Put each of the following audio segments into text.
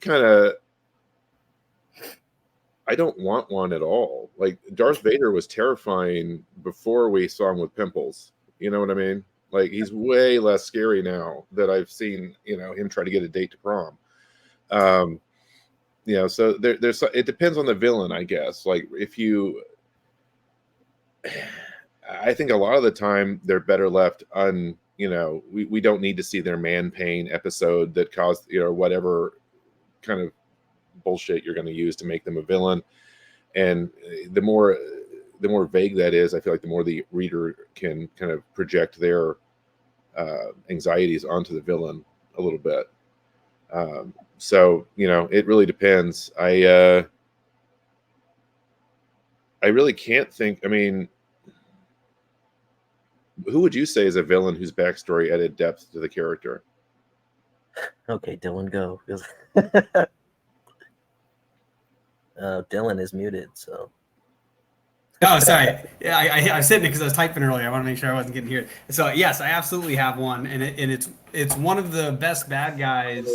kind of, I don't want one at all. Like Darth Vader was terrifying before we saw him with pimples. You know what I mean? Like he's way less scary now that I've seen, him try to get a date to prom. So there's it depends on the villain, I guess. Like if you, I think a lot of the time they're better left we don't need to see their man pain episode that caused, whatever kind of bullshit you're going to use to make them a villain. And the more vague that is, I feel like the more the reader can kind of project their anxieties onto the villain a little bit. So it really depends. I really can't think. I mean, who would you say is a villain whose backstory added depth to the character? Okay, Dylan, go. Dylan is muted, so. Oh, sorry. Yeah, I said it because I was typing earlier. I want to make sure I wasn't getting here. So yes, I absolutely have one, and it's one of the best bad guys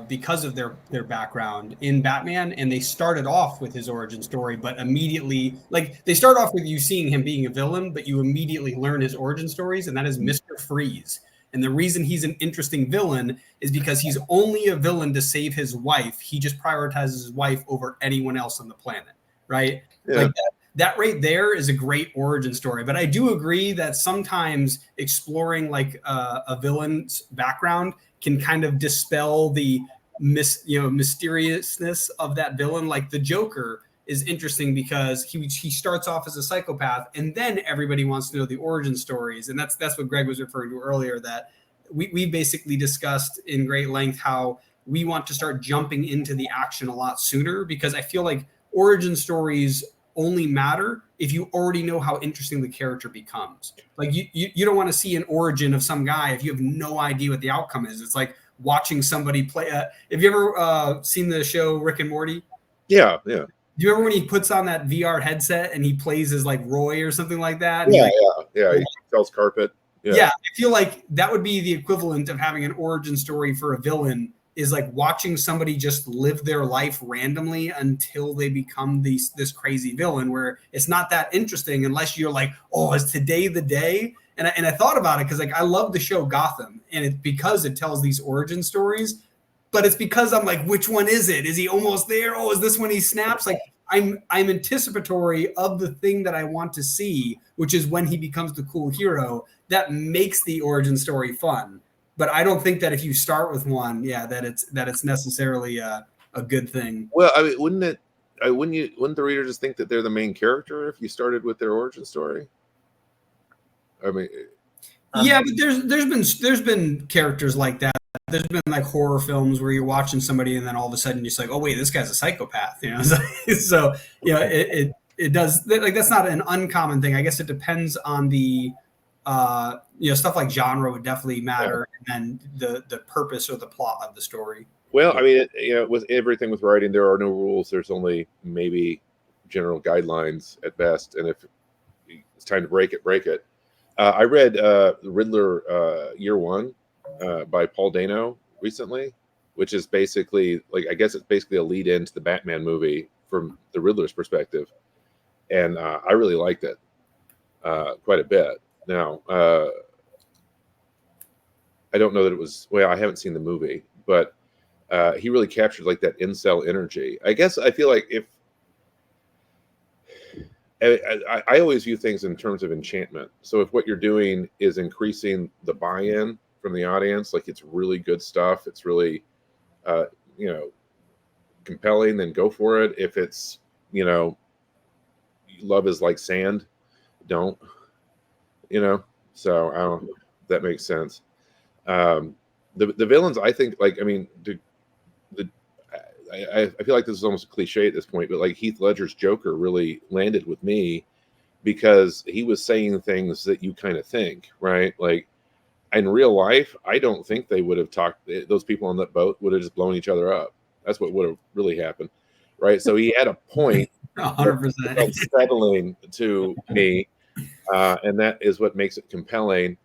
because of their background in Batman, and they started off with his origin story, but immediately, like, they start off with you seeing him being a villain, but you immediately learn his origin stories, and that is Mr. Freeze. And the reason he's an interesting villain is because he's only a villain to save his wife. He just prioritizes his wife over anyone else on the planet, right? Yeah. Like that right there is a great origin story. But I do agree that sometimes exploring like a villain's background can kind of dispel the mysteriousness of that villain. Like the Joker is interesting because he starts off as a psychopath, and then everybody wants to know the origin stories. And that's what Greg was referring to earlier, that we basically discussed in great length how we want to start jumping into the action a lot sooner, because I feel like origin stories only matter if you already know how interesting the character becomes. Like you don't want to see an origin of some guy if you have no idea what the outcome is. It's like watching somebody play. Have you ever seen the show Rick and Morty? Yeah. Do you remember when he puts on that VR headset and he plays as like Roy or something like that? And Yeah. He sells carpet. Yeah, I feel like that would be the equivalent of having an origin story for a villain, is like watching somebody just live their life randomly until they become this crazy villain, where it's not that interesting unless you're like, oh, is today the day? And I thought about it because like I love the show Gotham, and it's because it tells these origin stories. But it's because I'm like, which one is it? Is he almost there? Oh, is this when he snaps? Like I'm anticipatory of the thing that I want to see, which is when he becomes the cool hero. That makes the origin story fun. But I don't think that if you start with one, that it's necessarily a good thing. Well, I mean, wouldn't the reader just think that they're the main character if you started with their origin story? I mean, yeah, but there's been characters like that. There's been like horror films where you're watching somebody and then all of a sudden you're just like, oh wait, this guy's a psychopath, So it does, like, that's not an uncommon thing. I guess it depends on the stuff like genre would definitely matter, and then the purpose or the plot of the story. Well, I mean, with everything with writing, there are no rules. There's only maybe general guidelines at best, and if it's time to break it. I read Riddler Year One by Paul Dano recently, which is basically I guess it's basically a lead into the Batman movie from the Riddler's perspective, and I really liked it quite a bit. Now, I don't know that it was, I haven't seen the movie, but he really captured like that incel energy. I guess I feel like if I always view things in terms of enchantment. So if what you're doing is increasing the buy-in from the audience, like it's really good stuff, it's really, compelling, then go for it. If it's, love is like sand, don't, so I don't know if that makes sense. The villains, I think, I feel like this is almost a cliche at this point, but like Heath Ledger's Joker really landed with me because he was saying things that you kind of think, right? Like in real life, I don't think they would have talked. Those people on that boat would have just blown each other up. That's what would have really happened, right? So he had a point, 100%, settling to me, and that is what makes it compelling.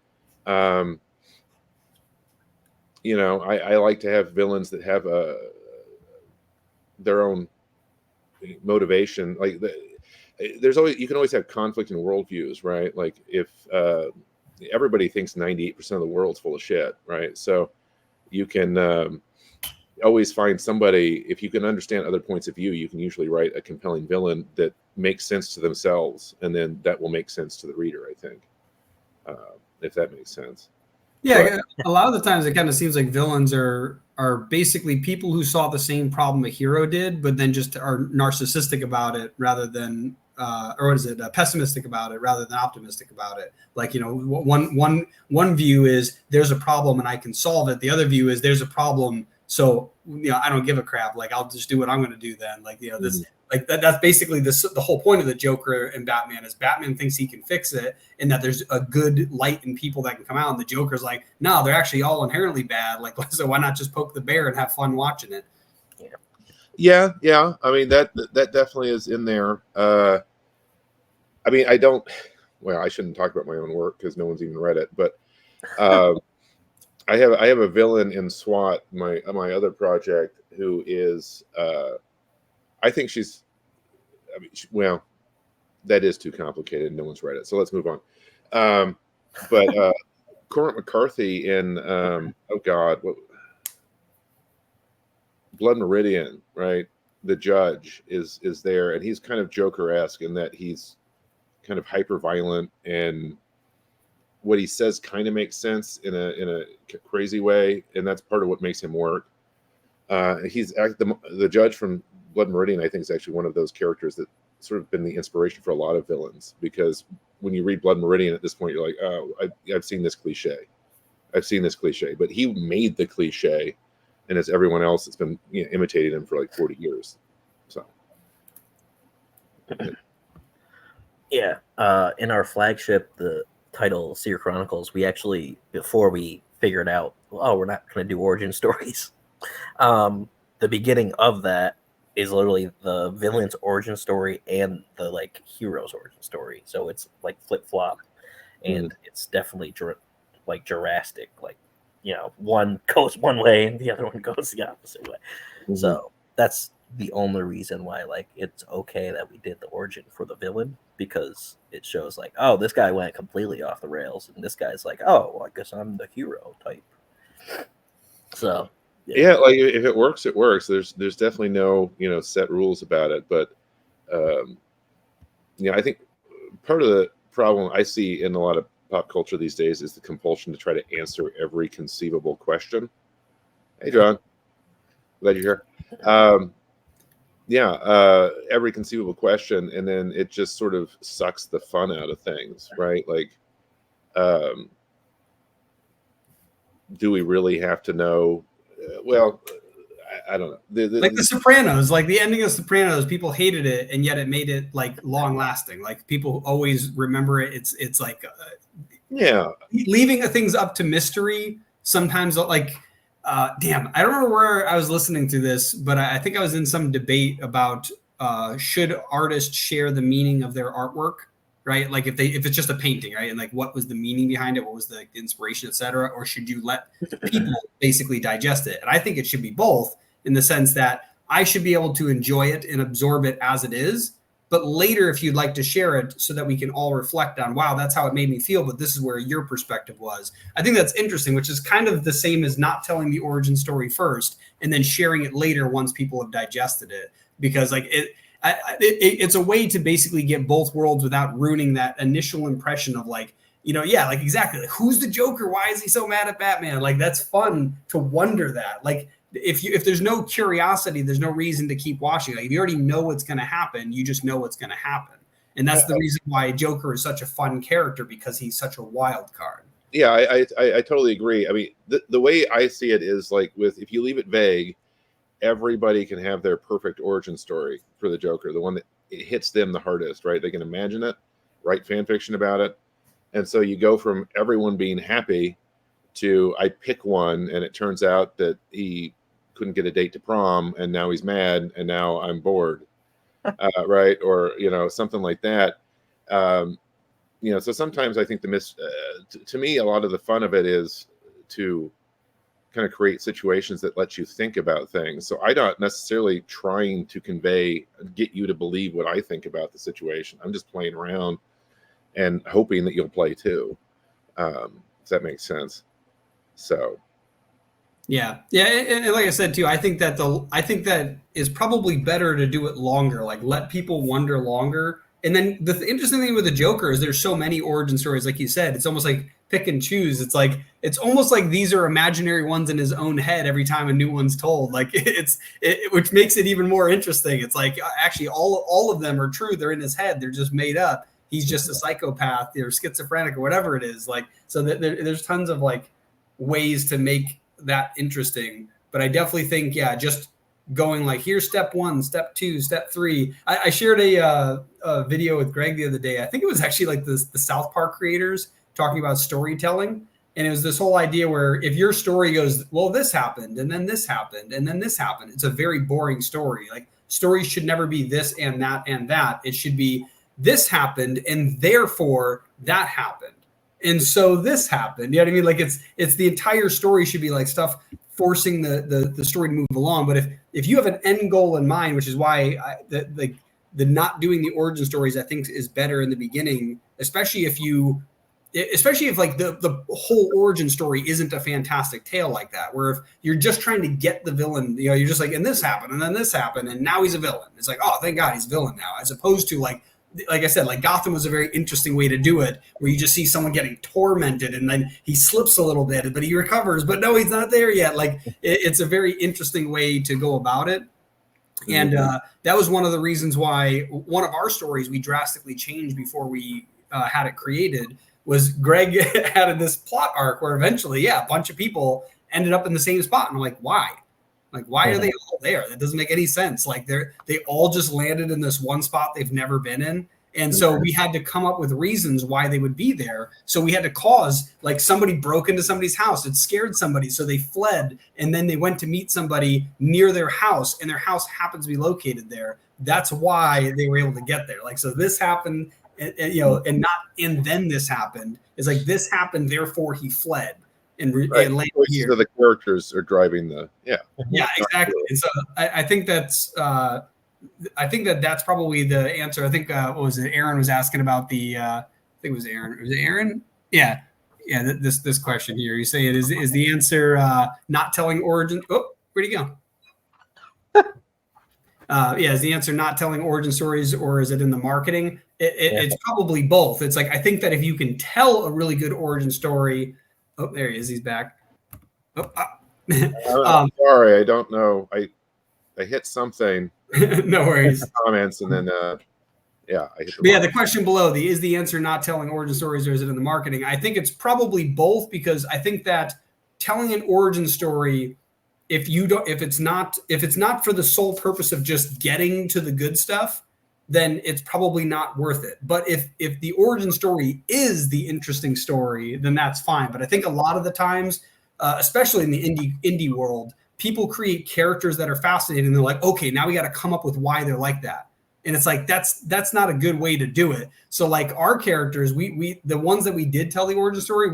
I like to have villains that have their own motivation. Like there's always, you can always have conflict in worldviews, right? Like if everybody thinks 98% of the world's full of shit, right? So you can always find somebody, if you can understand other points of view, you can usually write a compelling villain that makes sense to themselves, and then that will make sense to the reader, I think, if that makes sense. Yeah, a lot of the times it kind of seems like villains are basically people who saw the same problem a hero did, but then just are narcissistic about it rather than, or what is it, pessimistic about it rather than optimistic about it. Like, you know, one view is there's a problem and I can solve it. The other view is there's a problem, so you know I don't give a crap. Like I'll just do what I'm going to do then. Like, you know, this. Mm-hmm. Like that's basically the whole point of the Joker and Batman is Batman thinks he can fix it and that there's a good light in people that can come out. And the Joker's like, no, they're actually all inherently bad. Like, so why not just poke the bear and have fun watching it? Yeah. I mean, that definitely is in there. I mean, I shouldn't talk about my own work because no one's even read it, but I have a villain in SWAT, my other project, who is I think she's, well, that is too complicated. No one's read it, so let's move on. But Cormac McCarthy in Blood Meridian, right? The judge is there, and he's kind of Joker-esque in that he's kind of hyper violent, and what he says kind of makes sense in a crazy way, and that's part of what makes him work. He's the judge from Blood Meridian, I think, is actually one of those characters that sort of been the inspiration for a lot of villains, because when you read Blood Meridian at this point, you're like, oh, I've seen this cliche. But he made the cliche, and it's everyone else that's been imitating him for like 40 years. So yeah, in our flagship, the title Seer Chronicles, we actually, before we figured out, oh, we're not going to do origin stories, the beginning of that is literally the villain's origin story and the like hero's origin story. So it's like flip-flop, and it's definitely like Jurassic, like, you know, one goes one way and the other one goes the opposite way. Mm-hmm. So that's the only reason why, like, it's okay that we did the origin for the villain, because it shows like, oh, this guy went completely off the rails, and this guy's like, oh, well, I guess I'm the hero type. So yeah, like if it works, it works. There's definitely no set rules about it, but I think part of the problem I see in a lot of pop culture these days is the compulsion to try to answer every conceivable question. Hey, John, glad you're here. Every conceivable question, and then it just sort of sucks the fun out of things, right? Like, do we really have to know? Well, I don't know. Like The Sopranos, like the ending of Sopranos, people hated it, and yet it made it like long lasting. Like people always remember it. It's like leaving things up to mystery. Sometimes like, damn, I don't remember where I was listening to this, but I think I was in some debate about should artists share the meaning of their artwork, right? Like if it's just a painting, right? And like what was the meaning behind it? What was the inspiration, etc.? Or should you let people basically digest it? And I think it should be both, in the sense that I should be able to enjoy it and absorb it as it is. But later, if you'd like to share it so that we can all reflect on, wow, that's how it made me feel, but this is where your perspective was. I think that's interesting, which is kind of the same as not telling the origin story first and then sharing it later once people have digested it. Because like it's a way to basically get both worlds without ruining that initial impression of like, like exactly, like, who's the Joker? Why is he so mad at Batman? Like, that's fun to wonder that. Like, if there's no curiosity, there's no reason to keep watching. Like, if you already know what's going to happen, you just know what's going to happen. And that's the reason why Joker is such a fun character, because he's such a wild card. Yeah, I totally agree. I mean, the way I see it is like if you leave it vague, everybody can have their perfect origin story for the Joker, the one that it hits them the hardest, right? They can imagine it, write fan fiction about it. And so you go from everyone being happy to I pick one and it turns out that he couldn't get a date to prom and now he's mad and now I'm bored, right? Or, something like that. So sometimes I think to me, a lot of the fun of it is to kind of create situations that let you think about things. So I'm not necessarily trying to get you to believe what I think about the situation. I'm just playing around and hoping that you'll play too. If that makes sense. So yeah, and like I said too, I think that is probably better to do it longer, like let people wonder longer. And then the interesting thing with the Joker is there's so many origin stories, like you said, it's almost like pick and choose. It's almost like these are imaginary ones in his own head every time a new one's told. Like which makes it even more interesting. It's like actually all of them are true. They're in his head. They're just made up. He's just a psychopath or schizophrenic or whatever it is. Like so there's tons of like ways to make that interesting. But I definitely think just going like here's step 1, step 2, step 3. I shared a video with Greg the other day. I think it was actually like the South Park creators talking about storytelling, and it was this whole idea where if your story goes, well, this happened and then this happened and then this happened, it's a very boring story. Like stories should never be this and that and that. It should be this happened and therefore that happened, and so this happened. You know what I mean? Like it's the entire story should be like stuff forcing the story to move along. But if you have an end goal in mind, which is why the not doing the origin stories I think is better in the beginning, especially if like the whole origin story isn't a fantastic tale like that, where if you're just trying to get the villain, you know, you're just like, and this happened and then this happened and now he's a villain. It's like, oh, thank God he's a villain now, as opposed to like I said, like Gotham was a very interesting way to do it, where you just see someone getting tormented and then he slips a little bit, but he recovers, but no, he's not there yet. Like it's a very interesting way to go about it. And that was one of the reasons why one of our stories we drastically changed before we had it created was Greg had this plot arc where eventually, a bunch of people ended up in the same spot. And I'm like, why? Like, why are they all there? That doesn't make any sense. Like they all just landed in this one spot they've never been in. And so we had to come up with reasons why they would be there. So we had to cause, like, somebody broke into somebody's house. It scared somebody. So they fled. And then they went to meet somebody near their house. And their house happens to be located there. That's why they were able to get there. Like, so this happened, and then this happened. It's like this happened, therefore he fled. And landed here. So the characters are driving yeah, exactly. And so I think that's that's probably the answer. I think what was it? Aaron was asking about the. I think it was Aaron. Was it Aaron? Yeah. This question here. You say it is the answer not telling origin. Oh, where'd he go? Is the answer not telling origin stories, or is it in the marketing? It's probably both. It's like I think that if you can tell a really good origin story. Oh, there he is. He's back. Oh, I'm sorry, I don't know. I hit something. No worries. Comments and then I hit the question below is the answer not telling origin stories, or is it in the marketing? I think it's probably both, because I think that telling an origin story, if it's not for the sole purpose of just getting to the good stuff, then it's probably not worth it. But if the origin story is the interesting story, then that's fine. But I think a lot of the times, especially in the indie world, people create characters that are fascinating. And they're like, okay, now we got to come up with why they're like that. And it's like, that's not a good way to do it. So like our characters, we the ones that we did tell the origin story,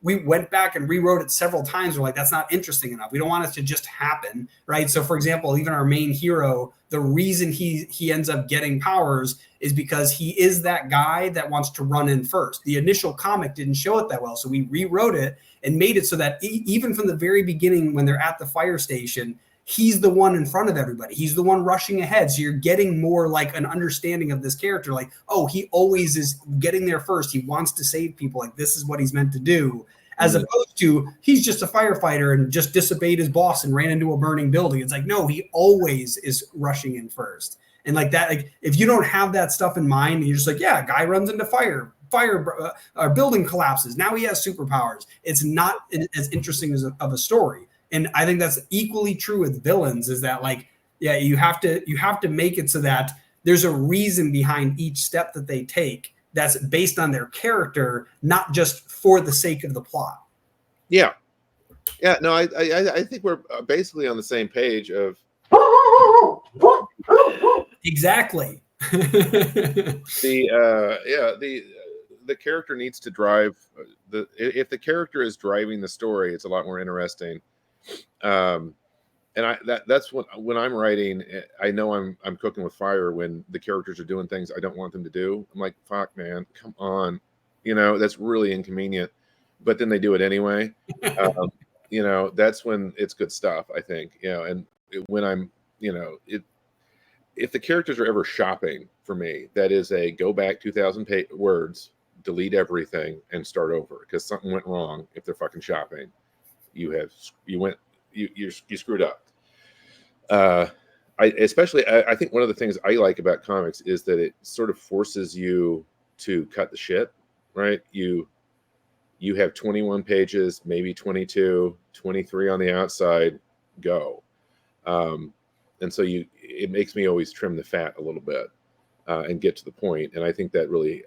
we went back and rewrote it several times. We're like, that's not interesting enough. We don't want it to just happen, right? So for example, even our main hero, the reason he ends up getting powers is because he is that guy that wants to run in first. The initial comic didn't show it that well. So we rewrote it and made it so that even from the very beginning, when they're at the fire station, he's the one in front of everybody. He's the one rushing ahead. So you're getting more like an understanding of this character. Like, oh, he always is getting there first. He wants to save people. Like, this is what he's meant to do. As opposed to he's just a firefighter and just disobeyed his boss and ran into a burning building. It's like, no, he always is rushing in first. And like that, like if you don't have that stuff in mind, and you're just like, yeah, guy runs into fire, our building collapses. Now he has superpowers. It's not as interesting of a story. And I think that's equally true with villains, is that like, you have to make it so that there's a reason behind each step that they take that's based on their character, not just for the sake of the plot. Yeah. No, I think we're basically on the same page of. Exactly. The the character needs to drive if the character is driving the story, it's a lot more interesting. And that's when I'm writing, I know I'm cooking with fire when the characters are doing things I don't want them to do. I'm like, fuck, man, come on, that's really inconvenient. But then they do it anyway. That's when it's good stuff, I think. And when I'm, if the characters are ever shopping for me, that is a go back 2,000 words, delete everything, and start over because something went wrong. If they're fucking shopping, you screwed up. I think one of the things I like about comics is that it sort of forces you to cut the shit, right? You have 21 pages, maybe 22, 23 on the outside, go. And so it makes me always trim the fat a little bit and get to the point. And I think that really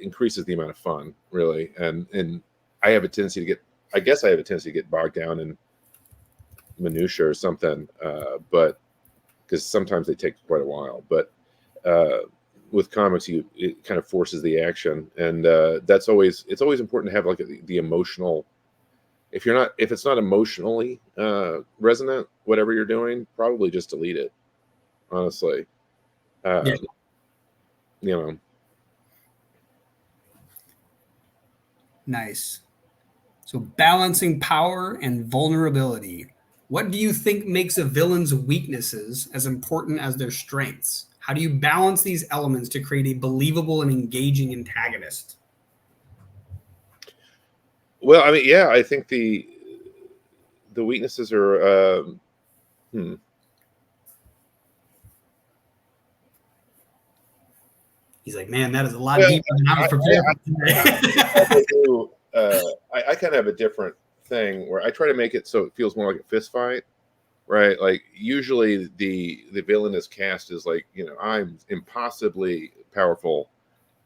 increases the amount of fun, really. And I have a tendency to get bogged down in minutia or something, but because sometimes they take quite a while. But with comics, it kind of forces the action, and it's always important to have like the emotional. If it's not emotionally resonant, whatever you're doing, probably just delete it. Honestly, Nice. So balancing power and vulnerability. What do you think makes a villain's weaknesses as important as their strengths? How do you balance these elements to create a believable and engaging antagonist? Well, I mean, yeah, I think the weaknesses are. He's like, man, that is a lot deeper than I was prepared for today. I kind of have a different thing where I try to make it so it feels more like a fist fight, right? Like usually the villain is cast as like, I'm impossibly powerful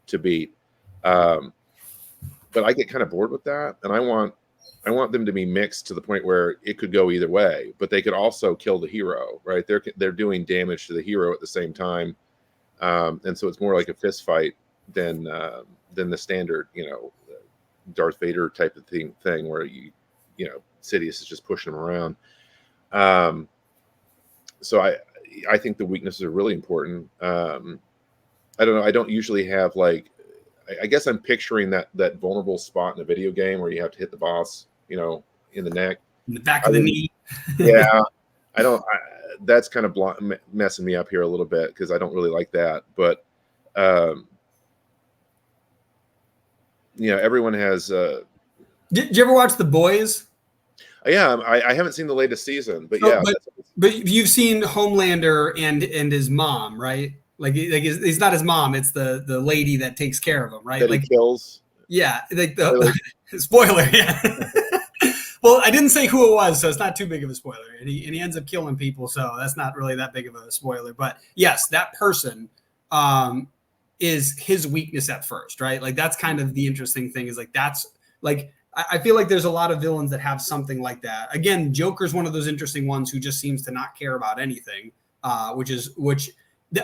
to beat. But I get kind of bored with that, and I want them to be mixed to the point where it could go either way, but they could also kill the hero, right? They're doing damage to the hero at the same time, and so it's more like a fist fight than the standard, Darth Vader type of thing where Sidious is just pushing him around. So I think the weaknesses are really important. I don't know. I don't usually have like. I guess I'm picturing that vulnerable spot in a video game where you have to hit the boss, in the neck, in the back of the knee. Yeah, that's kind of messing me up here a little bit because I don't really like that. But everyone has. Did you ever watch The Boys? Yeah, I haven't seen the latest season, but yeah. But you've seen Homelander and his mom, right? Like he's not his mom; it's the lady that takes care of him, right? That he kills. Yeah, like the spoiler. Yeah. Well, I didn't say who it was, so it's not too big of a spoiler. And he ends up killing people, so that's not really that big of a spoiler. But yes, that person is his weakness at first, right? Like that's kind of the interesting thing is like that's like I feel like there's a lot of villains that have something like that. Again, Joker's one of those interesting ones who just seems to not care about anything, which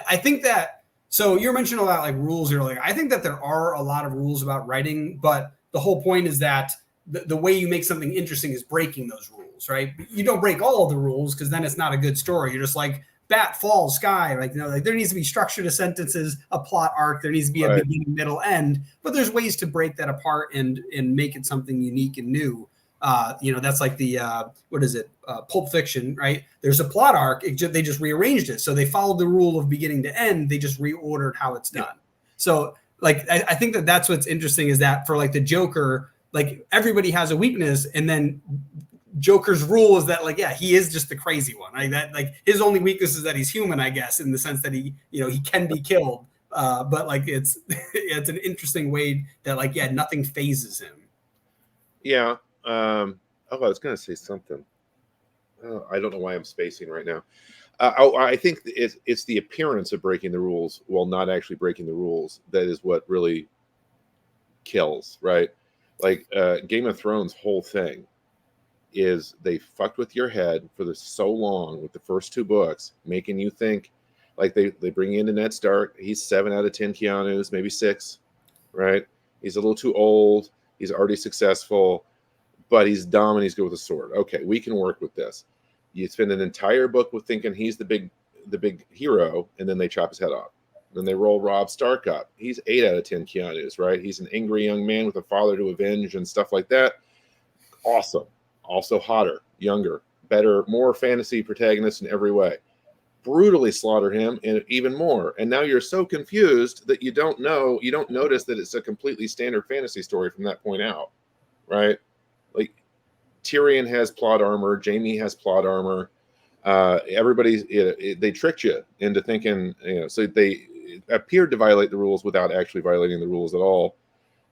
I think that. So you're mentioning about like rules earlier. I think that there are a lot of rules about writing, but the whole point is that the way you make something interesting is breaking those rules, right? You don't break all of the rules because then it's not a good story. You're just like bat falls sky, like there needs to be structure to sentences, a plot arc. There needs to be a beginning, middle, end. But there's ways to break that apart and make it something unique and new. That's like the Pulp Fiction, right? There's a plot arc. They just rearranged it, so they followed the rule of beginning to end. They just reordered how it's done. So, like, I think that's what's interesting is that for like the Joker, like everybody has a weakness, and then Joker's rule is that like, yeah, he is just the crazy one, right? That like his only weakness is that he's human, I guess, in the sense that he can be killed. But like it's an interesting way that like, yeah, nothing phases him. Yeah. I was going to say something. I don't know why I'm spacing right now. I think it's the appearance of breaking the rules while not actually breaking the rules that is what really kills, right? Like Game of Thrones' whole thing is they fucked with your head for so long with the first two books, making you think like they bring you into Ned Stark. He's 7 out of 10 Keanu's, maybe 6. right? He's a little too old. He's already successful, but he's dumb and he's good with a sword. Okay, we can work with this. You spend an entire book with thinking he's the big hero, and then they chop his head off. Then they roll Robb Stark up. He's 8 out of 10 Keanu's, right? He's an angry young man with a father to avenge and stuff like that. Awesome. Also hotter, younger, better, more fantasy protagonist in every way. Brutally slaughter him and even more. And now you're so confused that you don't notice that it's a completely standard fantasy story from that point out, right? Like Tyrion has plot armor, Jaime has plot armor. They tricked you into thinking, so they appeared to violate the rules without actually violating the rules at all.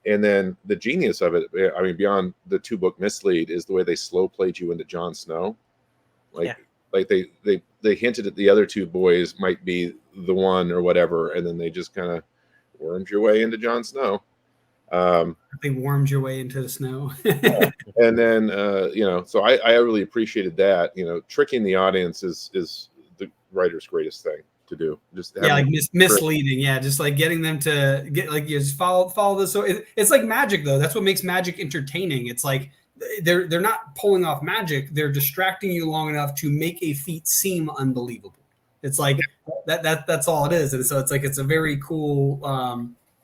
And then the genius of it, I mean, beyond the 2-book mislead, is the way they slow played you into Jon Snow. Like they hinted at the other 2 boys might be the one or whatever, and then they just kind of wormed your way into Jon Snow. They warmed your way into the snow. And then so I really appreciated that. Tricking the audience is the writer's greatest thing to do. Just like misleading. Yeah, just like getting them to get like you just follow this. So it's like magic though. That's what makes magic entertaining. It's like they're not pulling off magic. They're distracting you long enough to make a feat seem unbelievable. It's like that's all it is. And so it's like it's a very cool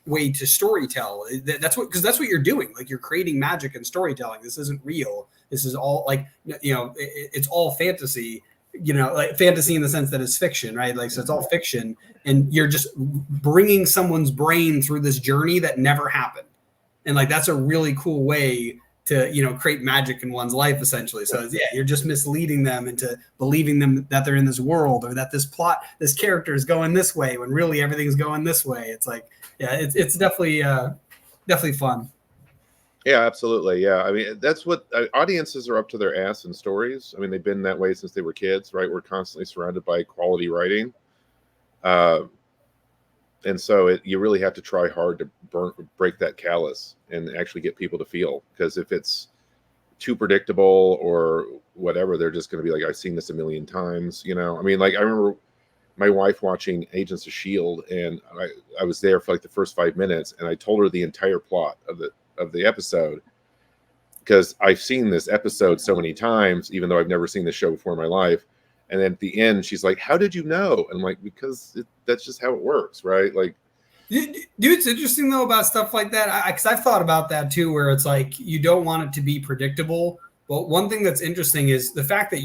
way to storytell. That's what you're doing. Like you're creating magic and storytelling. This isn't real. This is all like it's all fantasy. Like fantasy in the sense that it's fiction, right? Like, so it's all fiction, and you're just bringing someone's brain through this journey that never happened. And like, that's a really cool way to, create magic in one's life, essentially. So you're just misleading them into believing them that they're in this world, or that this character is going this way when really everything's going this way. It's like, it's definitely fun. Yeah, absolutely. Yeah. I mean, that's what audiences are up to their ass in stories. I mean, they've been that way since they were kids, right? We're constantly surrounded by quality writing. And so you really have to try hard to break that callus and actually get people to feel. Because if it's too predictable or whatever, they're just going to be like, I've seen this a million times. I mean, like I remember my wife watching Agents of S.H.I.E.L.D. and I was there for like the first 5 minutes, and I told her the entire plot of the episode, because I've seen this episode so many times, even though I've never seen the show before in my life. And then at the end, she's like, "How did you know?" And I'm like, "Because that's just how it works, right?" Like, dude, it's interesting though about stuff like that, because I've thought about that too, where it's like you don't want it to be predictable. But one thing that's interesting is the fact that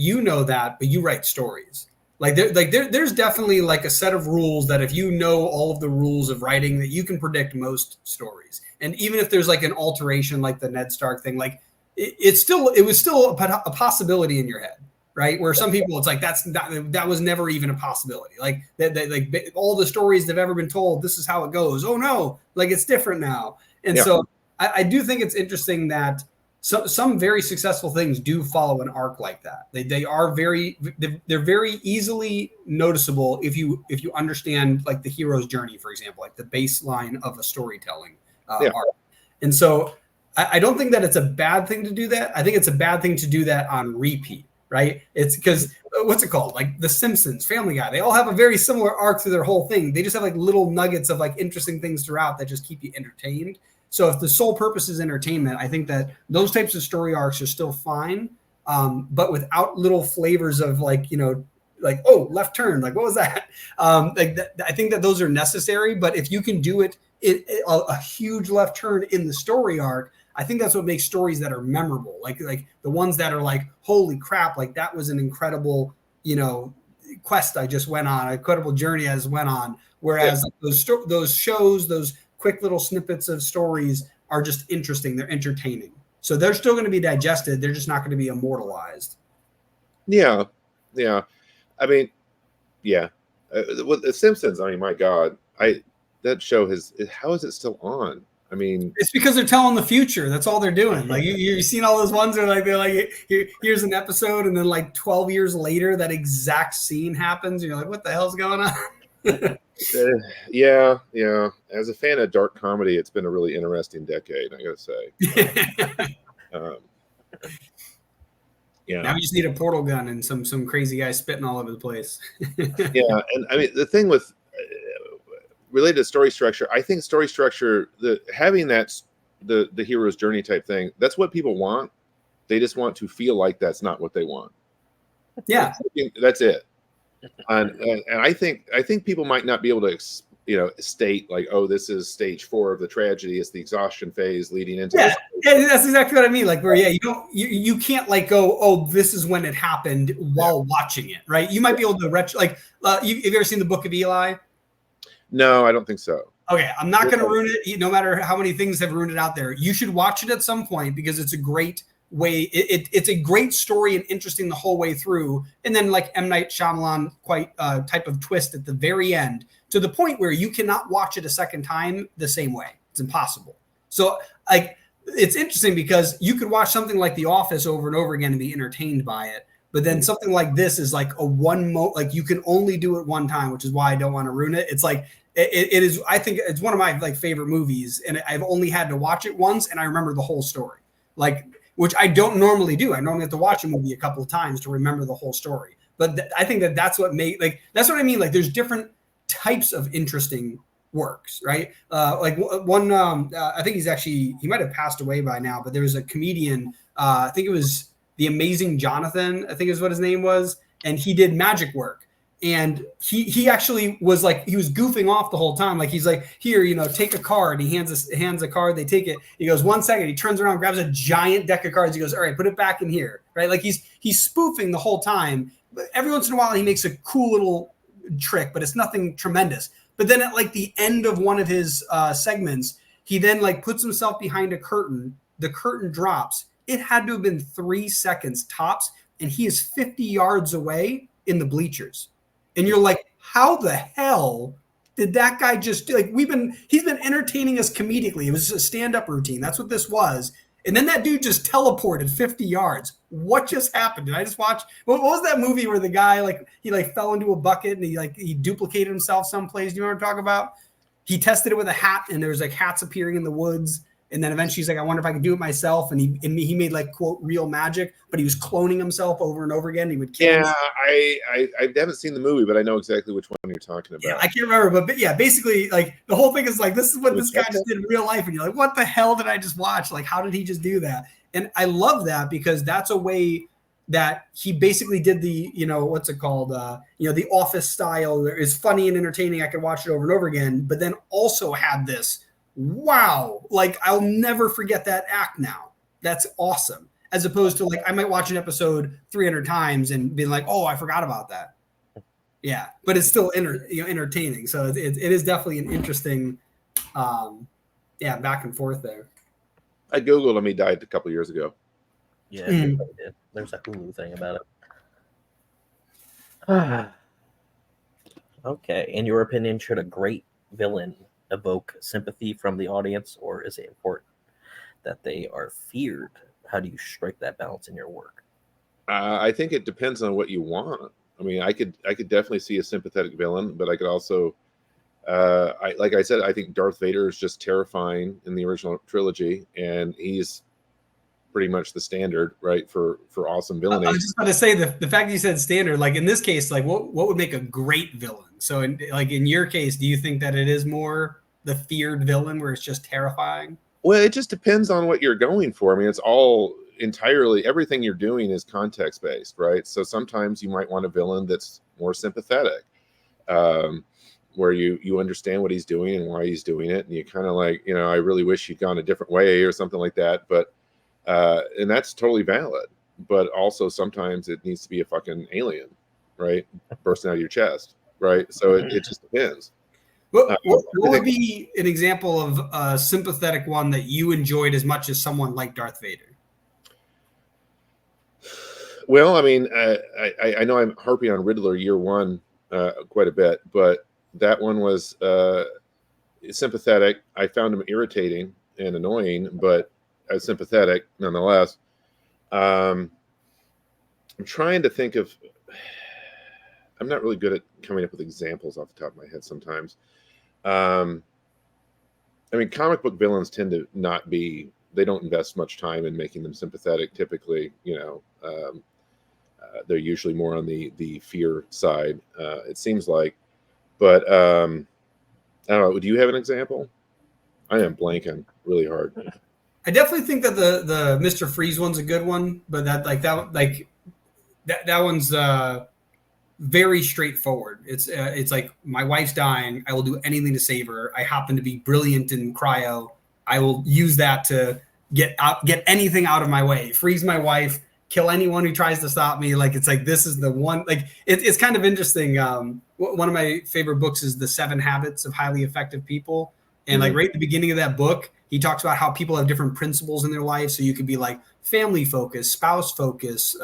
that, but you write stories. There's definitely like a set of rules that if you know all of the rules of writing, that you can predict most stories. And even if there's like an alteration, like the Ned Stark thing, like it was still a possibility in your head, right? Where some people, it's like that was never even a possibility. Like like all the stories that have ever been told, this is how it goes. Oh no, like it's different now. And so I do think it's interesting that some very successful things do follow an arc like that. They're very easily noticeable if you understand like the hero's journey, for example, like the baseline of a storytelling arc. And so I don't think that it's a bad thing to do that. I think it's a bad thing to do that on repeat, right? It's because what's it called? Like The Simpsons, Family Guy, they all have a very similar arc through their whole thing. They just have like little nuggets of like interesting things throughout that just keep you entertained. So if the sole purpose is entertainment, I think that those types of story arcs are still fine, but without little flavors of like, like, oh, left turn, like what was that? I think that those are necessary, but if you can do it, a huge left turn in the story arc, I think that's what makes stories that are memorable. Like the ones that are like, holy crap, like that was an incredible, quest I just went on, an incredible journey I just went on. Whereas those shows, those quick little snippets of stories are just interesting. They're entertaining. So they're still going to be digested. They're just not going to be immortalized. Yeah. Yeah. I mean, yeah. With The Simpsons, I mean, my God, that show how is it still on? I mean, it's because they're telling the future. That's all they're doing. Like you've seen all those ones where they're like, here's an episode, and then like 12 years later, that exact scene happens. And you're like, what the hell's going on? Yeah. As a fan of dark comedy, it's been a really interesting decade, I gotta say. Yeah. Now we just need a portal gun and some crazy guy spitting all over the place. Yeah, and I mean the thing with related to story structure, I think story structure, having that the hero's journey type thing, that's what people want. They just want to feel like that's not what they want. Yeah, that's it. And I think people might not be able to state like, oh, this is stage 4 of the tragedy. It's the exhaustion phase leading into yeah. this. That's exactly what I mean. Like, where you can't like go, oh, this is when it happened while watching it, right? You might be able to have you ever seen the Book of Eli? No, I don't think so. Okay, I'm not going to ruin it. No matter how many things have ruined it out there, you should watch it at some point because it's a great way. It's a great story and interesting the whole way through. And then like M. Night Shyamalan type of twist at the very end, to the point where you cannot watch it a second time the same way. It's impossible. So like, it's interesting because you could watch something like The Office over and over again and be entertained by it. But then something like this is like like you can only do it one time, which is why I don't want to ruin it. It's like, it is. I think it's one of my like favorite movies, and I've only had to watch it once, and I remember the whole story. Like, which I don't normally do. I normally have to watch a movie a couple of times to remember the whole story. But I think that's what that's what I mean. Like, there's different types of interesting works, right? Like one, I think he might have passed away by now, but there was a comedian. I think it was The Amazing Jonathan, I think is what his name was, and he did magic work. And he actually was like, he was goofing off the whole time. Like, he's like, here, take a card. He hands a card. They take it. He goes, 1 second. He turns around, grabs a giant deck of cards. He goes, all right, put it back in here. Right. Like he's spoofing the whole time. But every once in a while, he makes a cool little trick, but it's nothing tremendous. But then at like the end of one of his segments, he then like puts himself behind a curtain. The curtain drops. It had to have been 3 seconds tops. And he is 50 yards away in the bleachers. And you're like, how the hell did that guy just do? Like, he's been entertaining us comedically. It was a stand-up routine. That's what this was. And then that dude just teleported 50 yards. What just happened? Did I just watch? What was that movie where the guy, like, he like fell into a bucket and he duplicated himself someplace? Do you know what I'm talking about? He tested it with a hat, and there was like hats appearing in the woods. And then eventually he's like, I wonder if I could do it myself. And he made like, quote, real magic, but he was cloning himself over and over again. He would kill himself. I haven't seen the movie, but I know exactly which one you're talking about. Yeah, I can't remember, but yeah, basically like the whole thing is like, this is what this guy just did in real life. And you're like, what the hell did I just watch? Like, how did he just do that? And I love that because that's a way that he basically did the, what's it called? The Office style is funny and entertaining. I could watch it over and over again, but then also had this, wow, like I'll never forget that act now. That's awesome. As opposed to like, I might watch an episode 300 times and be like, oh, I forgot about that. Yeah. But it's still entertaining. So it is definitely an interesting, back and forth there. I Googled him. He died a couple years ago. Yeah, did. There's a Hulu thing about it. Okay. In your opinion, should a great villain evoke sympathy from the audience, or is it important that they are feared? How do you strike that balance in your work? I think it depends on what you want. I mean, I could definitely see a sympathetic villain, but I could also, like I said, I think Darth Vader is just terrifying in the original trilogy, and he's pretty much the standard, right, for awesome villainy. I was just about to say the fact that you said standard, like in this case, like what would make a great villain? So in your case, do you think that it is more the feared villain where it's just terrifying? Well, it just depends on what you're going for. I mean, it's all entirely, everything you're doing is context based, right? So sometimes you might want a villain that's more sympathetic, where you understand what he's doing and why he's doing it, and you kind of like, I really wish he'd gone a different way or something like that. But and that's totally valid. But also sometimes it needs to be a fucking alien, right, bursting out of your chest, right? So it just depends. What would be an example of a sympathetic one that you enjoyed as much as someone like Darth Vader? Well, I mean, I know I'm harping on Riddler Year One quite a bit, but that one was sympathetic. I found him irritating and annoying, but sympathetic nonetheless. I'm trying to think of. I'm not really good at coming up with examples off the top of my head sometimes. I mean, comic book villains tend to not be. They don't invest much time in making them sympathetic. Typically, they're usually more on the fear side. It seems like, but I don't know. Do you have an example? I am blanking really hard. I definitely think that the Mr. Freeze one's a good one, but that one's very straightforward. It's like, my wife's dying. I will do anything to save her. I happen to be brilliant in cryo. I will use that to get anything out of my way. Freeze my wife. Kill anyone who tries to stop me. Like, it's like, this is the one. Like, it's kind of interesting. One of my favorite books is The 7 Habits of Highly Effective People. And like right at the beginning of that book, he talks about how people have different principles in their life. So you could be like family focused, spouse focused,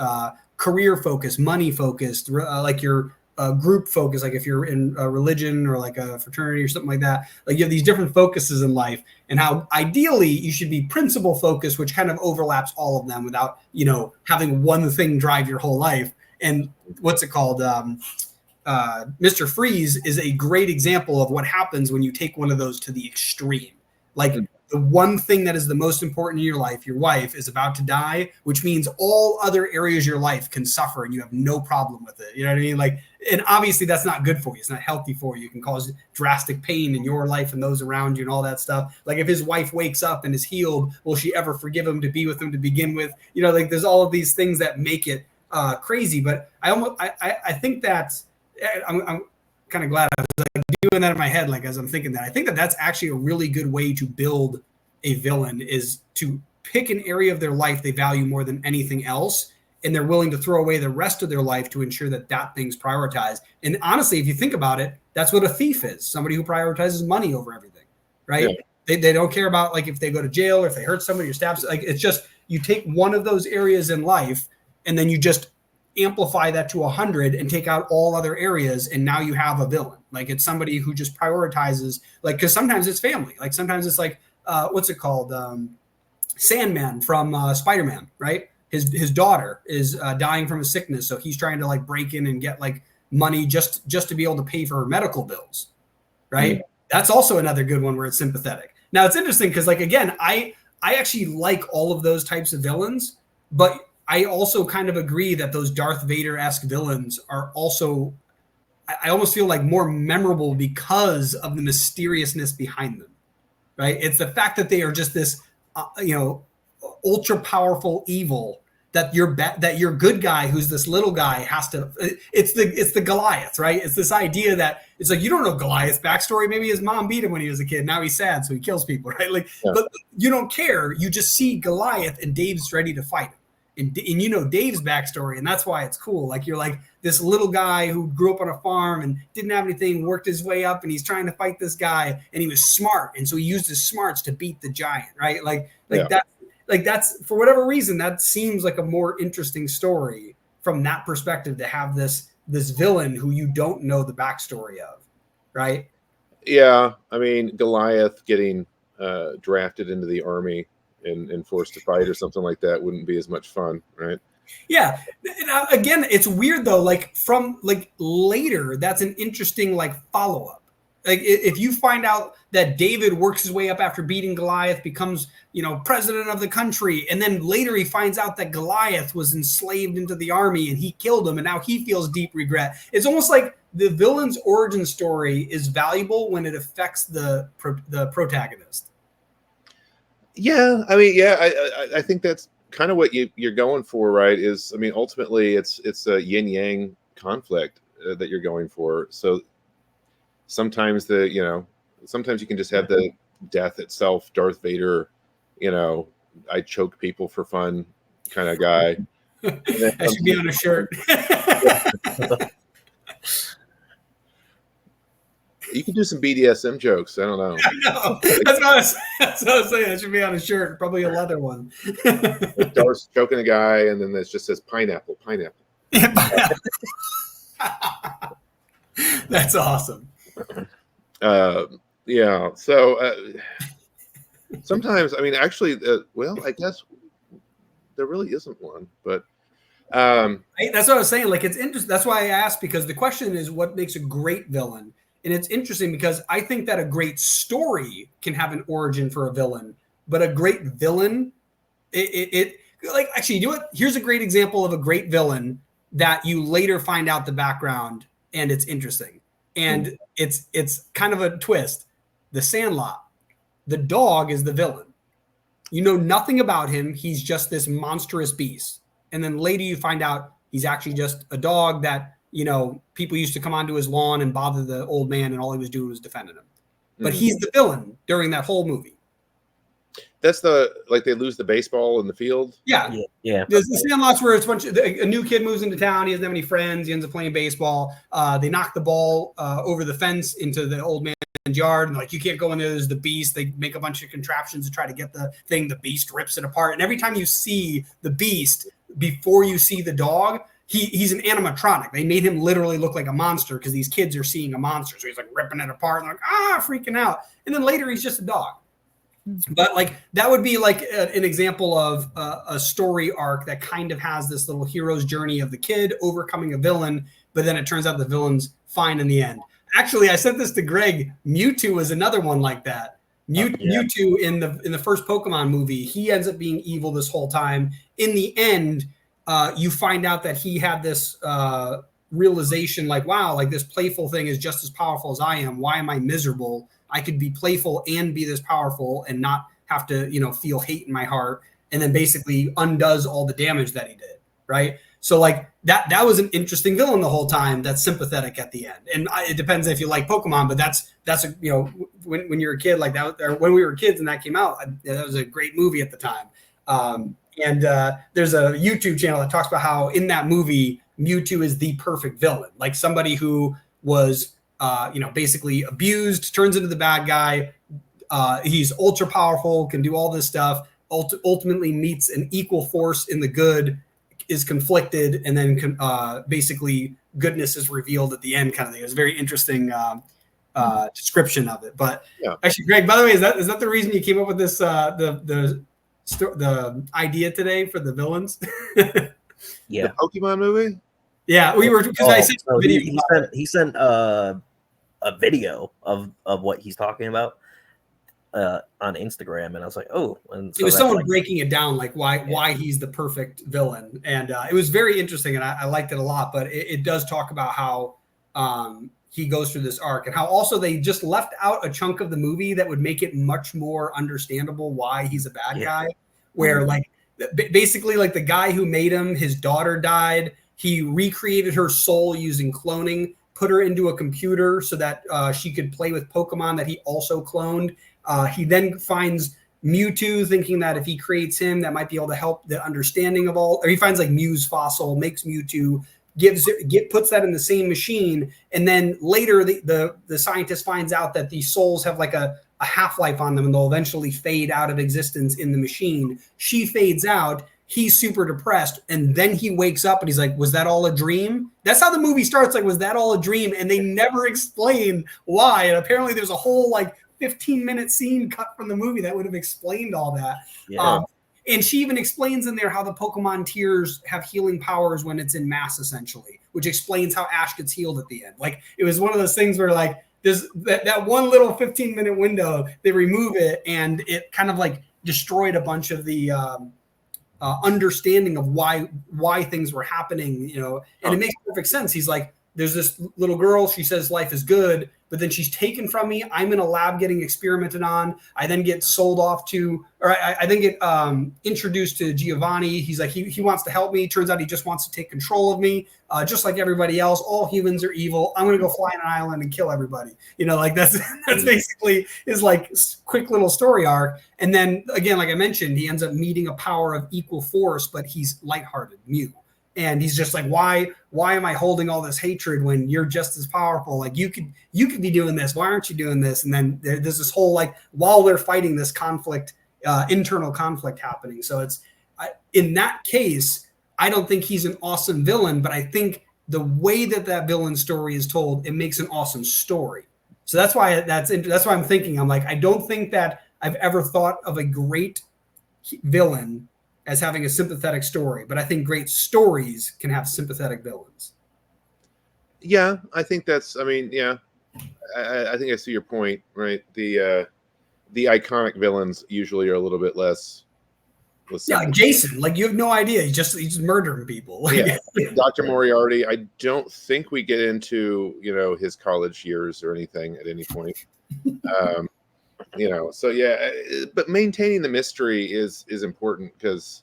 career focused, money focused, like your group focus. Like if you're in a religion or like a fraternity or something like that, like you have these different focuses in life, and how ideally you should be principle focused, which kind of overlaps all of them without, having one thing drive your whole life. And what's it called? Mr. Freeze is a great example of what happens when you take one of those to the extreme. Like the one thing that is the most important in your life, your wife, is about to die, which means all other areas of your life can suffer and you have no problem with it. You know what I mean? Like, and obviously that's not good for you. It's not healthy for you. It can cause drastic pain in your life and those around you and all that stuff. Like if his wife wakes up and is healed, will she ever forgive him to be with him to begin with? Like there's all of these things that make it crazy. But I think that's, I'm kind of glad I was like doing that in my head, like as I'm thinking that. I think that that's actually a really good way to build a villain, is to pick an area of their life they value more than anything else, and they're willing to throw away the rest of their life to ensure that that thing's prioritized. And honestly, if you think about it, that's what a thief is: somebody who prioritizes money over everything, right? Yeah. They don't care about like if they go to jail or if they hurt somebody or stab. Like it's just, you take one of those areas in life and then you just amplify that to 100 and take out all other areas, and now you have a villain. Like it's somebody who just prioritizes, like, because sometimes it's family, like sometimes it's like what's it called, Sandman from Spider-Man, right? His daughter is dying from a sickness, so he's trying to like break in and get like money just to be able to pay for her medical bills, right? That's also another good one where it's sympathetic. Now it's interesting because like again, I actually like all of those types of villains, but I also kind of agree that those Darth Vader-esque villains are also, I almost feel like more memorable because of the mysteriousness behind them, right? It's the fact that they are just this, ultra powerful evil that your good guy, who's this little guy, has to. It's the Goliath, right? It's this idea that it's like, you don't know Goliath's backstory. Maybe his mom beat him when he was a kid. Now he's sad, so he kills people, right? Like, yeah. But you don't care. You just see Goliath, and Dave's ready to fight him. And Dave's backstory, and that's why it's cool. Like, you're like this little guy who grew up on a farm and didn't have anything, worked his way up, and he's trying to fight this guy, and he was smart, and so he used his smarts to beat the giant, right? That's for whatever reason, that seems like a more interesting story from that perspective, to have this villain who you don't know the backstory of, right? Yeah, I mean, Goliath getting drafted into the army and forced to fight or something like that wouldn't be as much fun, right? Yeah. Again, it's weird though. Like from like later, that's an interesting like follow up. Like if you find out that David works his way up after beating Goliath, becomes president of the country, and then later he finds out that Goliath was enslaved into the army and he killed him, and now he feels deep regret. It's almost like the villain's origin story is valuable when it affects the protagonist. Yeah, I mean, yeah, I think that's kind of what you're going for, right? Is, I mean, ultimately it's a yin yang conflict that you're going for. So sometimes sometimes you can just have the death itself, Darth Vader, I choke people for fun kind of guy. That should be on a shirt. You can do some BDSM jokes. I don't know. No, that's what I was saying. It should be on a shirt, probably a leather one. Darth's choking a guy, and then it just says pineapple. That's awesome. Yeah. So sometimes, I mean, actually, I guess there really isn't one, but that's what I was saying. Like, it's interesting. That's why I asked, because the question is what makes a great villain. And it's interesting because I think that a great story can have an origin for a villain, but a great villain, actually, you know what? Here's a great example of a great villain that you later find out the background, and it's interesting. And it's kind of a twist. The Sandlot. The dog is the villain. You know nothing about him. He's just this monstrous beast. And then later you find out he's actually just a dog that, people used to come onto his lawn and bother the old man, and all he was doing was defending him. But he's the villain during that whole movie. That's they lose the baseball in the field. Yeah. There's the Sandlots where it's a new kid moves into town. He doesn't have any friends. He ends up playing baseball. They knock the ball over the fence into the old man's yard, and like, you can't go in there. There's the beast. They make a bunch of contraptions to try to get the thing. The beast rips it apart. And every time you see the beast before you see the dog, he's an animatronic. They made him literally look like a monster because these kids are seeing a monster. So he's like ripping it apart and like, freaking out. And then later he's just a dog. But like, that would be like an example of a story arc that kind of has this little hero's journey of the kid overcoming a villain, but then it turns out the villain's fine in the end. Actually, I sent this to Greg. Mewtwo was another one like that. Mewtwo in the first Pokemon movie, he ends up being evil this whole time. In the end, you find out that he had this realization, like, wow, like this playful thing is just as powerful as I am. Why am I miserable? I could be playful and be this powerful and not have to, feel hate in my heart, and then basically undoes all the damage that he did. Right. So like that was an interesting villain the whole time. That's sympathetic at the end. And it depends if you like Pokemon, but that's when you're a kid like that, or when we were kids and that came out, that was a great movie at the time. And there's a YouTube channel that talks about how in that movie, Mewtwo is the perfect villain, like somebody who was, basically abused, turns into the bad guy. He's ultra powerful, can do all this stuff, ultimately meets an equal force in the good, is conflicted, and then basically goodness is revealed at the end, kind of thing. It was a very interesting description of it. But actually, Greg, by the way, is that the reason you came up with this the idea today for the villains? Yeah, the Pokemon movie. Yeah, we were because I sent so video. He sent a video of what he's talking about on Instagram, and I was like, oh, and so it was someone breaking it down, like why he's the perfect villain, and it was very interesting, and I liked it a lot. But it does talk about how he goes through this arc, and how also they just left out a chunk of the movie that would make it much more understandable why he's a bad guy. Where like basically like the guy who made him, his daughter died. He recreated her soul using cloning, put her into a computer so that she could play with Pokemon that he also cloned. He then finds Mewtwo, thinking that if he creates him, that might be able to help the understanding of all. Or he finds like Mew's fossil, makes Mewtwo, puts that in the same machine, and then later the scientist finds out that these souls have like a half-life on them, and they'll eventually fade out of existence in the machine. She fades out. He's super depressed, and then he wakes up and he's like, was that all a dream? That's how the movie starts. Like, was that all a dream? And they never explain why. And apparently there's a whole like 15-minute scene cut from the movie that would have explained all that. Yeah. And she even explains in there how the Pokemon tears have healing powers when it's in mass, essentially, which explains how Ash gets healed at the end. Like, it was one of those things where like there's that one little 15-minute window, they remove it, and it kind of like destroyed a bunch of the understanding of why things were happening, and it makes perfect sense. He's like, there's this little girl, she says life is good, but then she's taken from me. I'm in a lab getting experimented on. I then get sold off to, or I then get introduced to Giovanni. He's like, he wants to help me. Turns out he just wants to take control of me, just like everybody else. All humans are evil. I'm going to go fly on an island and kill everybody. Like that's basically his like quick little story arc. And then again, like I mentioned, he ends up meeting a power of equal force, but he's lighthearted, Mew. And he's just like, why am I holding all this hatred when you're just as powerful? Like you could be doing this. Why aren't you doing this? And then there's this whole, like, while they're fighting this conflict, internal conflict happening. So it's in that case, I don't think he's an awesome villain, but I think the way that villain story is told, it makes an awesome story. So that's why that's why I'm thinking, I'm like, I don't think that I've ever thought of a great villain as having a sympathetic story, but I think great stories can have sympathetic villains. Yeah, I think that's, I mean, yeah, I think I see your point, right? The iconic villains usually are a little bit less. Yeah, like Jason, like you have no idea. He's just murdering people. Yeah. Dr. Moriarty, I don't think we get into, his college years or anything at any point. So yeah, but maintaining the mystery is important because,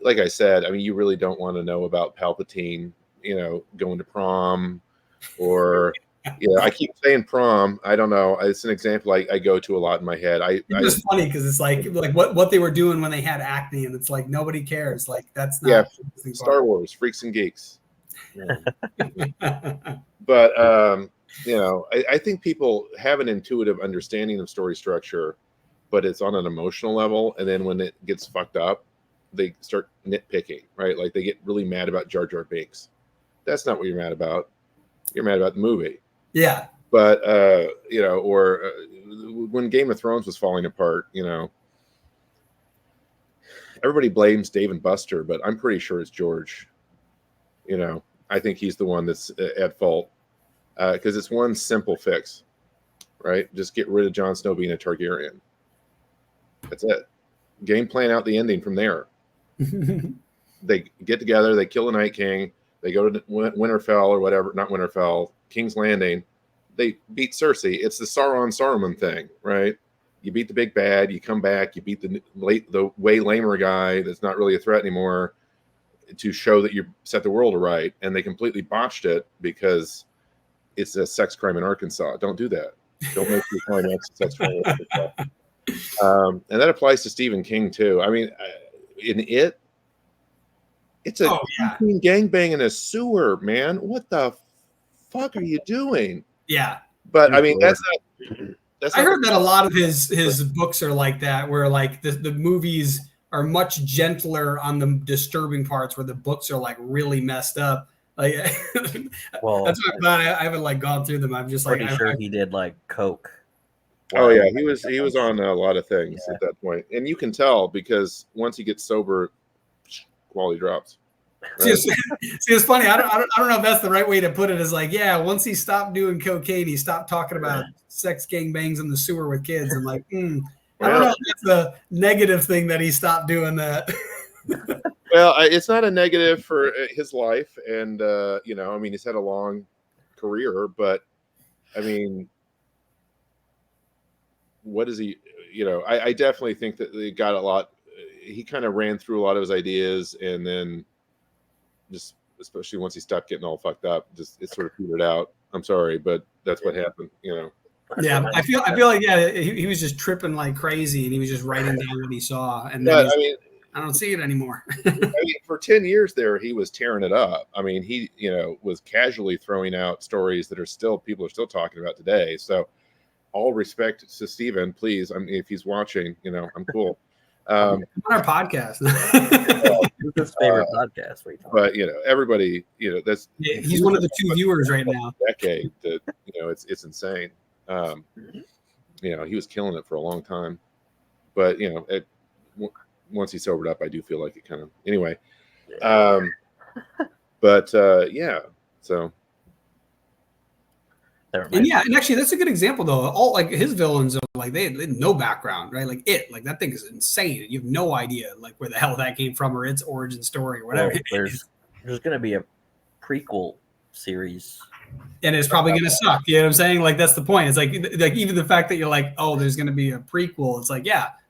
like I said, I mean, you really don't want to know about Palpatine, going to prom, or I keep saying prom. I don't know. It's an example I go to a lot in my head. It's just funny because it's like what they were doing when they had acne, and it's like nobody cares. Like that's not Star Wars freaks and geeks. But I think people have an intuitive understanding of story structure, but it's on an emotional level, and then when it gets fucked up, they start nitpicking, right? Like they get really mad about Jar Jar Binks. That's not what you're mad about. You're mad about the movie. Yeah. But when Game of Thrones was falling apart, everybody blames Dave and Buster, but I'm pretty sure it's George. I think he's the one that's at fault because it's one simple fix, right? Just get rid of Jon Snow being a Targaryen. That's it. Game plan out the ending from there. They get together, they kill the Night King, they go to Winterfell or whatever, not Winterfell, King's Landing. They beat Cersei. It's the Saruman thing, right? You beat the big bad, you come back, you beat the way lamer guy that's not really a threat anymore to show that you set the world right. And they completely botched it because it's a sex crime in Arkansas. Don't do that. Don't make your climax a sex crime in Arkansas. And that applies to Stephen King too. I mean, it's a gangbang in a sewer, man. What the fuck are you doing? Yeah. But I mean, that's I heard that a lot of his books are like that, where like the movies are much gentler on the disturbing parts, where the books are like really messed up. Like, well, that's what I'm glad I haven't like gone through them. I'm just pretty sure he did like coke. Oh yeah, he was on a lot of things at that point, and you can tell because once he gets sober, quality drops. Right? See, it's funny. I don't know if that's the right way to put it. Is like, yeah, once he stopped doing cocaine, he stopped talking about sex gangbangs in the sewer with kids. I'm like, I don't know if that's a negative thing that he stopped doing that. Well, it's not a negative for his life, and I mean, he's had a long career, but I mean, what is he? I definitely think that they got a lot. He kind of ran through a lot of his ideas, and then just, especially once he stopped getting all fucked up, just it sort of petered out. I'm sorry, but that's what happened. Yeah, I feel like he was just tripping like crazy, and he was just writing down what he saw, and then I don't see it anymore. I mean, for 10 years there, he was tearing it up. I mean, he was casually throwing out stories that people are still talking about today. So, all respect to Steven, please. I mean, if he's watching, I'm cool. On our podcast. Who's his favorite podcast? But everybody, that's he's one of the 2 viewers right now. Decade that it's insane. He was killing it for a long time, but once he sobered up, I do feel like it kind of anyway. So. And actually that's a good example though. All like his villains are like they had no background, right? Like that thing is insane. You have no idea like where the hell that came from or its origin story or whatever. Well, there's going to be a prequel series, and it's probably going to suck. You know what I'm saying? Like that's the point. It's like even the fact that you're like, oh, there's going to be a prequel. It's like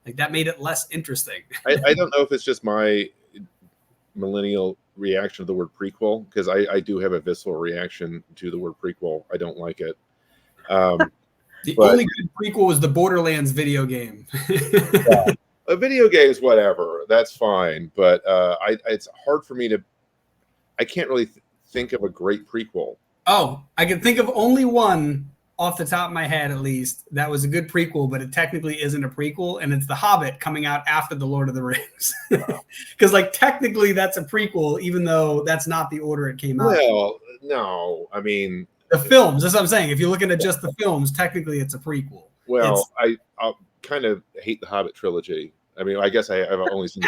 like that made it less interesting. I don't know if it's just my millennial reaction to the word prequel, because I do have a visceral reaction to the word prequel. I don't like it. The only good prequel was the Borderlands video game. A video game's whatever, that's fine, but it's hard for me I can't really think of a great prequel. Oh, I can think of only one off the top of my head, at least, that was a good prequel, but it technically isn't a prequel, and it's The Hobbit coming out after The Lord of the Rings. Because, like, technically that's a prequel, even though that's not the order it came out. Well, no, I mean... The films, that's what I'm saying. If you're looking at just the films, technically it's a prequel. Well, I kind of hate the Hobbit trilogy. I mean, I guess I've only seen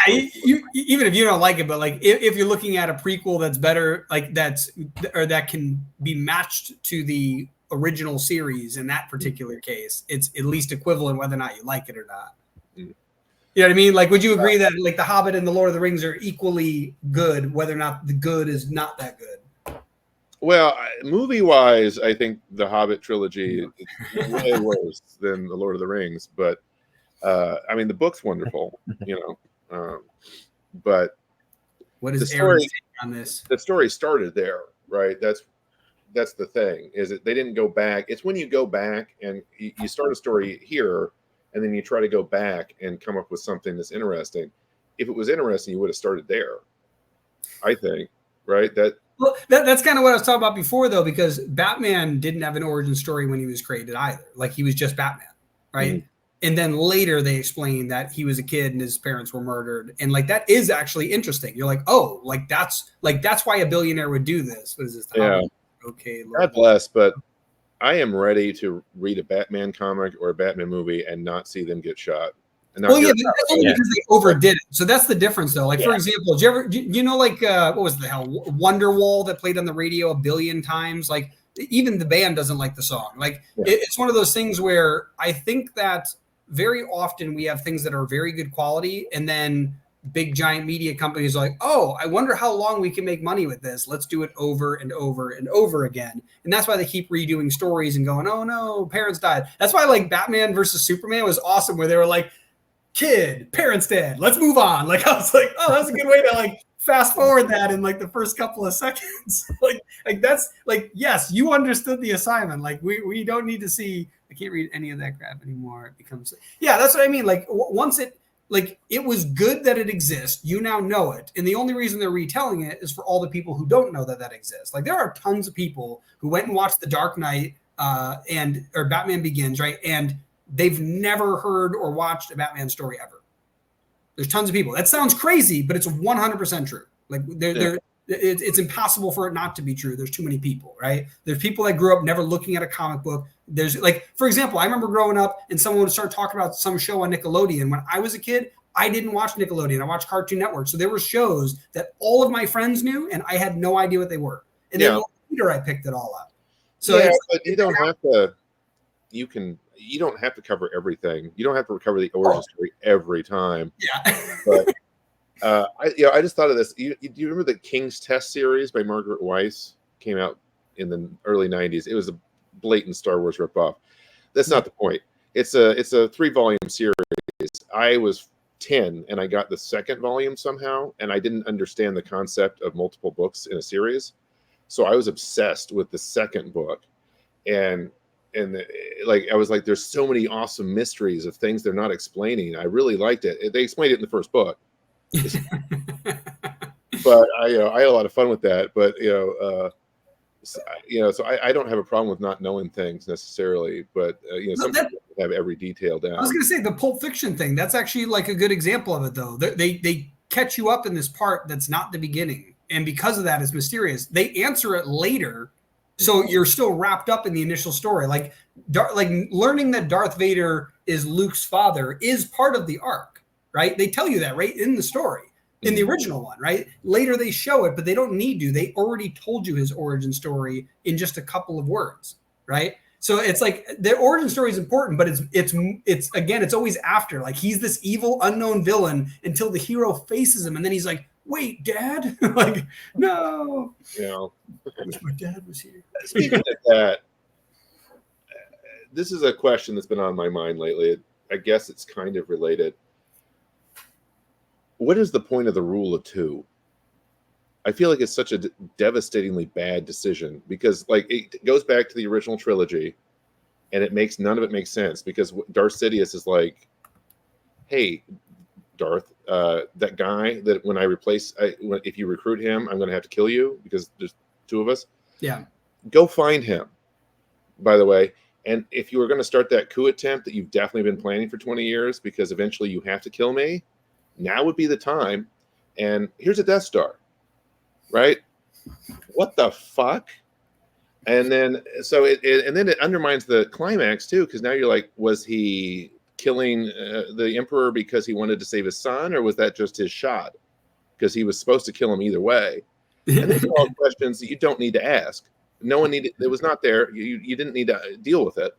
even if you don't like it, but like if you're looking at a prequel that's better, like that can be matched to the original series in that particular case, it's at least equivalent whether or not you like it or not. You know what I mean? Like, would you agree that like The Hobbit and The Lord of the Rings are equally good, whether or not the good is not that good? Well, movie-wise, I think the Hobbit trilogy is way worse than the Lord of the Rings. But I mean, the book's wonderful, but What the is Aaron's story take on this? the story started there, right? That's the thing, is that they didn't go back. It's when you go back and you start a story here, and then you try to go back and come up with something that's interesting. If it was interesting, you would have started there, I think, right? Well, that's kind of what I was talking about before, though, because Batman didn't have an origin story when he was created either. Like, he was just Batman, right? Mhm. And then later they explained that he was a kid and his parents were murdered, and like that is actually interesting. You're like, oh, that's why a billionaire would do this. What is this? Yeah. Okay, God bless, but I am ready to read a Batman comic or a Batman movie and not see them get shot. And Well, yeah, but that's only because they overdid it. So that's the difference, though. Like, Yeah. for example, you know, like, what was the hell, Wonderwall that played on the radio a billion times? Like, even the band doesn't like the song. Like, it's one of those things where I think that very often we have things that are very good quality, and then big giant media companies are like, oh, I wonder how long we can make money with this. Let's do it over and over and over again. And that's why they keep redoing stories and going, oh no, parents died. That's why like Batman versus Superman was awesome, where they were like, kid, parents dead, let's move on. Like, I was like, oh, that's a good way to like fast forward that in like the first couple of seconds. like that's like, yes, you understood the assignment. Like, we don't need to see, I can't read any of that crap anymore. It becomes, yeah, that's what I mean. Like, once it, like, it was good that it exists. You now know it. And the only reason they're retelling it is for all the people who don't know that that exists. Like, there are tons of people who went and watched The Dark Knight or Batman Begins, right? And they've never heard or watched a Batman story ever. There's tons of people. That sounds crazy, but it's 100% true. Like, it's impossible for it not to be true. There's too many people, right? There's people that grew up never looking at a comic book. There's like, for example, I remember growing up and someone would start talking about some show on Nickelodeon. When I was a kid, I didn't watch Nickelodeon. I watched Cartoon Network. So there were shows that all of my friends knew, and I had no idea what they were. And then later I picked it all up. So but you don't have to. You don't have to cover everything. You don't have to cover the origin story every time. Yeah. But I just thought of this. Do you remember the King's Test series by Margaret Weiss? Came out in the early 90s. It was a blatant Star Wars ripoff. That's not the point. It's a 3-volume series. I was 10 and I got the second volume somehow, and I didn't understand the concept of multiple books in a series. So I was obsessed with the second book. And like, I was like, there's so many awesome mysteries of things they're not explaining. I really liked it. They explained it in the first book. But I had a lot of fun with that. But so I don't have a problem with not knowing things necessarily, but some people have every detail down. I was going to say the Pulp Fiction thing. That's actually like a good example of it, though. They catch you up in this part that's not the beginning, and because of that, it's mysterious. They answer it later, so you're still wrapped up in the initial story. Like learning that Darth Vader is Luke's father is part of the arc, right? They tell you that right in the story. In the original one, right? Later they show it, but they don't need to. They already told you his origin story in just a couple of words, right? So it's like the origin story is important, but it's again, it's always after. Like, he's this evil unknown villain until the hero faces him, and then he's like, "Wait, Dad!" Like, no. I wish my dad was here. Speaking of that, this is a question that's been on my mind lately. I guess it's kind of related. What is the point of the rule of 2? I feel like it's such a devastatingly bad decision, because like it goes back to the original trilogy, and none of it makes sense, because Darth Sidious is like, hey, Darth, that guy that when I replace, if you recruit him, I'm going to have to kill you because there's 2 of us. Yeah. Go find him, by the way. And if you were going to start that coup attempt that you've definitely been planning for 20 years, because eventually you have to kill me, now would be the time. And here's a Death Star, right? What the fuck? And then so it undermines the climax too, because now you're like, was he killing the Emperor because he wanted to save his son, or was that just his shot? Because he was supposed to kill him either way. And these are all questions that you don't need to ask. No one needed. It was not there. You didn't need to deal with it.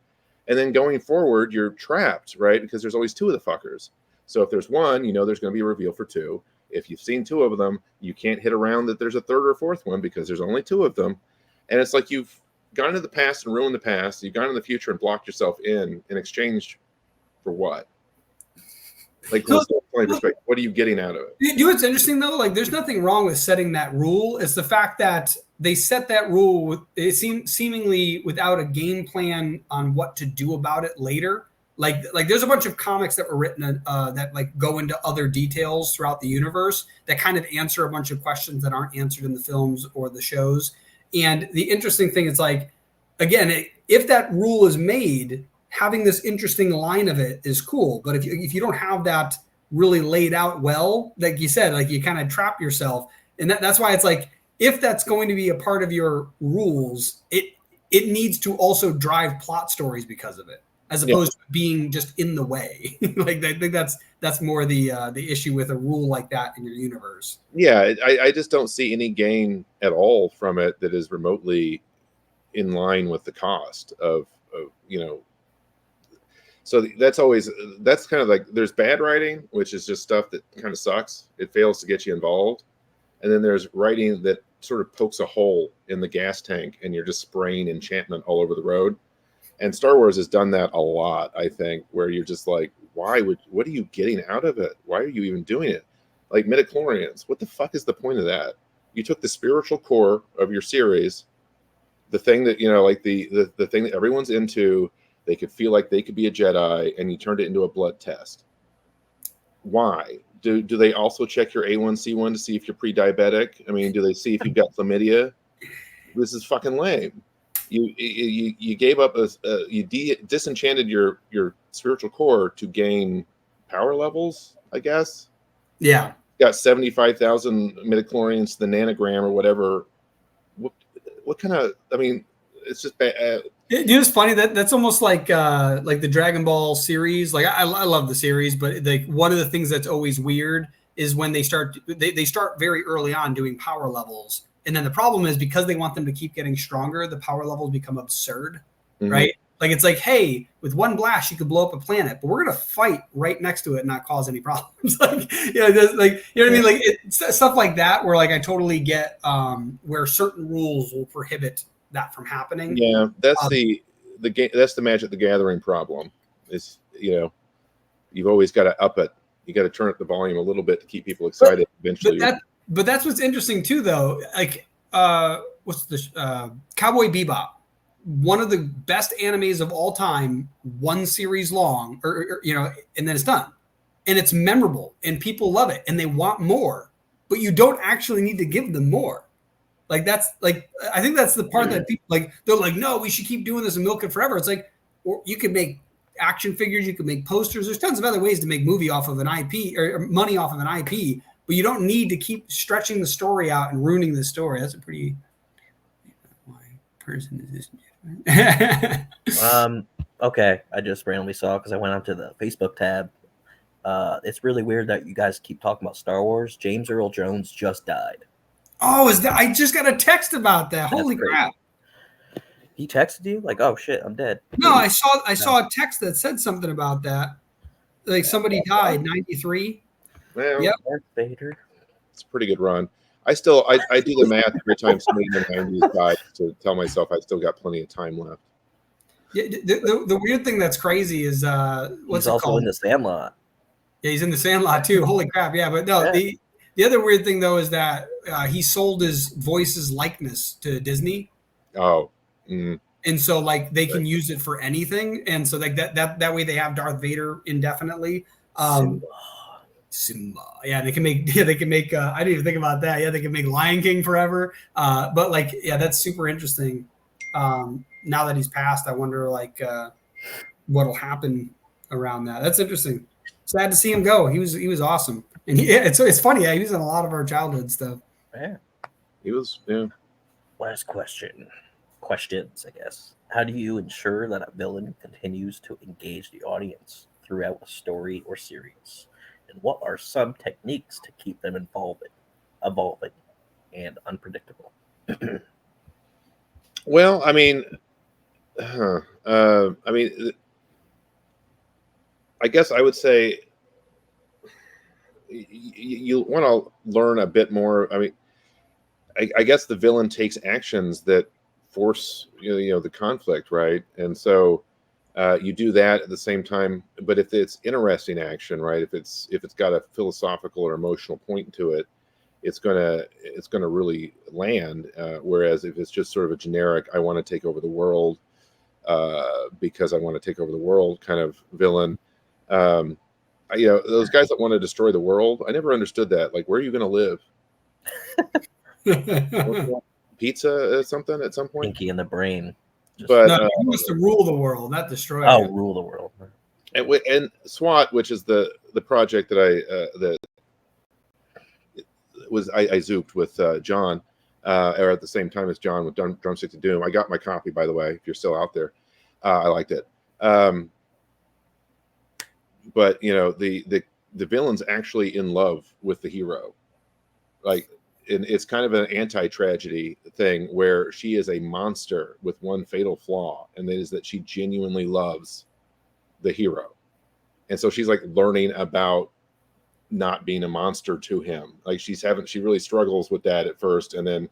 And then going forward, you're trapped, right? Because there's always 2 of the fuckers. So if there's one, there's going to be a reveal for 2. If you've seen 2 of them, you can't hit around that there's a third or fourth one, because there's only 2 of them. And it's like you've gone into the past and ruined the past. You've gone in the future and blocked yourself in exchange for what? Like, from a storytelling perspective, what are you getting out of it? You know what's interesting though? Like, there's nothing wrong with setting that rule. It's the fact that they set that rule with it seemingly without a game plan on what to do about it later. Like there's a bunch of comics that were written that like go into other details throughout the universe that kind of answer a bunch of questions that aren't answered in the films or the shows. And the interesting thing is, like, again, if that rule is made, having this interesting line of it is cool. But if you don't have that really laid out well, like you said, like, you kind of trap yourself. And that's why it's like, if that's going to be a part of your rules, it needs to also drive plot stories because of it, as opposed to being just in the way. Like, I think that's more the issue with a rule like that in your universe. Yeah, I just don't see any gain at all from it that is remotely in line with the cost of So that's kind of like, there's bad writing, which is just stuff that kind of sucks. It fails to get you involved. And then there's writing that sort of pokes a hole in the gas tank and you're just spraying enchantment all over the road. And Star Wars has done that a lot, I think, where you're just like, what are you getting out of it? Why are you even doing it? Like midichlorians, what the fuck is the point of that? You took the spiritual core of your series, the thing that, like the thing that everyone's into, they could feel like they could be a Jedi, and you turned it into a blood test. Why? Do they also check your A1C1 to see if you're pre-diabetic? I mean, do they see if you've got chlamydia? This is fucking lame. You gave up you disenchanted your spiritual core to gain power levels, I guess. Yeah. Got 75,000 midichlorians to the nanogram or whatever. What kind of? I mean, it's just bad. Dude, it's funny that's almost like the Dragon Ball series. Like, I love the series, but like, one of the things that's always weird is when they start very early on doing power levels, and then the problem is, because they want them to keep getting stronger, the power levels become absurd, right? Like, it's like, hey, with one blast you could blow up a planet, but we're gonna fight right next to it and not cause any problems. Like, you know what I mean? Like, it's stuff like that where, like, I totally get where certain rules will prohibit that from happening. Yeah, that's that's the Magic the Gathering problem. Is you've always got to up it. You got to turn up the volume a little bit to keep people excited. Eventually, but that's what's interesting too, though. Like, what's the Cowboy Bebop? One of the best animes of all time, one series long, or and then it's done, and it's memorable, and people love it, and they want more. But you don't actually need to give them more. Like, that's like, I think that's the part that people, like, they're like, no, we should keep doing this and milk it forever. It's like, or you could make action figures, you could make posters. There's tons of other ways to make movie off of an IP, or money off of an IP, but you don't need to keep stretching the story out and ruining the story. That's a pretty person is this. Okay, I just randomly saw, because I went onto the Facebook tab. It's really weird that you guys keep talking about Star Wars. James Earl Jones just died. Oh, I just got a text about that. Holy crap. He texted you? Like, oh shit, I'm dead. No, I saw a text that said something about that. Like, somebody died, 93. Well, yep. Vader. It's a pretty good run. I do the math every time somebody in the 90s dies to tell myself I still got plenty of time left. Yeah, the weird thing that's crazy is what's he's it also called? In the Sandlot. Yeah, he's in the Sandlot too. Holy crap! Yeah, but no, the other weird thing though is that he sold his voice's likeness to Disney. Oh. And so, like, they can use it for anything, and so, like, that way they have Darth Vader indefinitely. Simba. Yeah, they can make. Yeah, they can make. I didn't even think about that. Yeah, they can make Lion King forever. But, like, yeah, that's super interesting. Now that he's passed, I wonder, like, what'll happen around that. That's interesting. Sad to see him go. He was awesome, and it's funny. Yeah, he was in a lot of our childhood stuff. Yeah, he was. Yeah. Last questions, I guess. How do you ensure that a villain continues to engage the audience throughout a story or series? And what are some techniques to keep them evolving, and unpredictable? Well, I mean, I guess I would say you want to learn a bit more. I mean, I guess the villain takes actions that force the conflict, right? And so you do that at the same time. But if it's interesting action, right? If it's got a philosophical or emotional point to it, it's gonna really land. Whereas if it's just sort of a generic, I want to take over the world because I want to take over the world kind of villain. Those guys that want to destroy the world, I never understood that. Like, where are you going to live? Pizza or something at some point? Pinky in the brain. But no, he wants to rule the world, not destroy it. Rule the world. And SWAT, which is the project that I zooped with John, or at the same time as John with Drumstick of Doom. I got my copy, by the way, if you're still out there. I liked it. But the villain's actually in love with the hero, like, and it's kind of an anti-tragedy thing where she is a monster with one fatal flaw, and that is that she genuinely loves the hero, and so she's like learning about not being a monster to him. Like, she really struggles with that at first, and then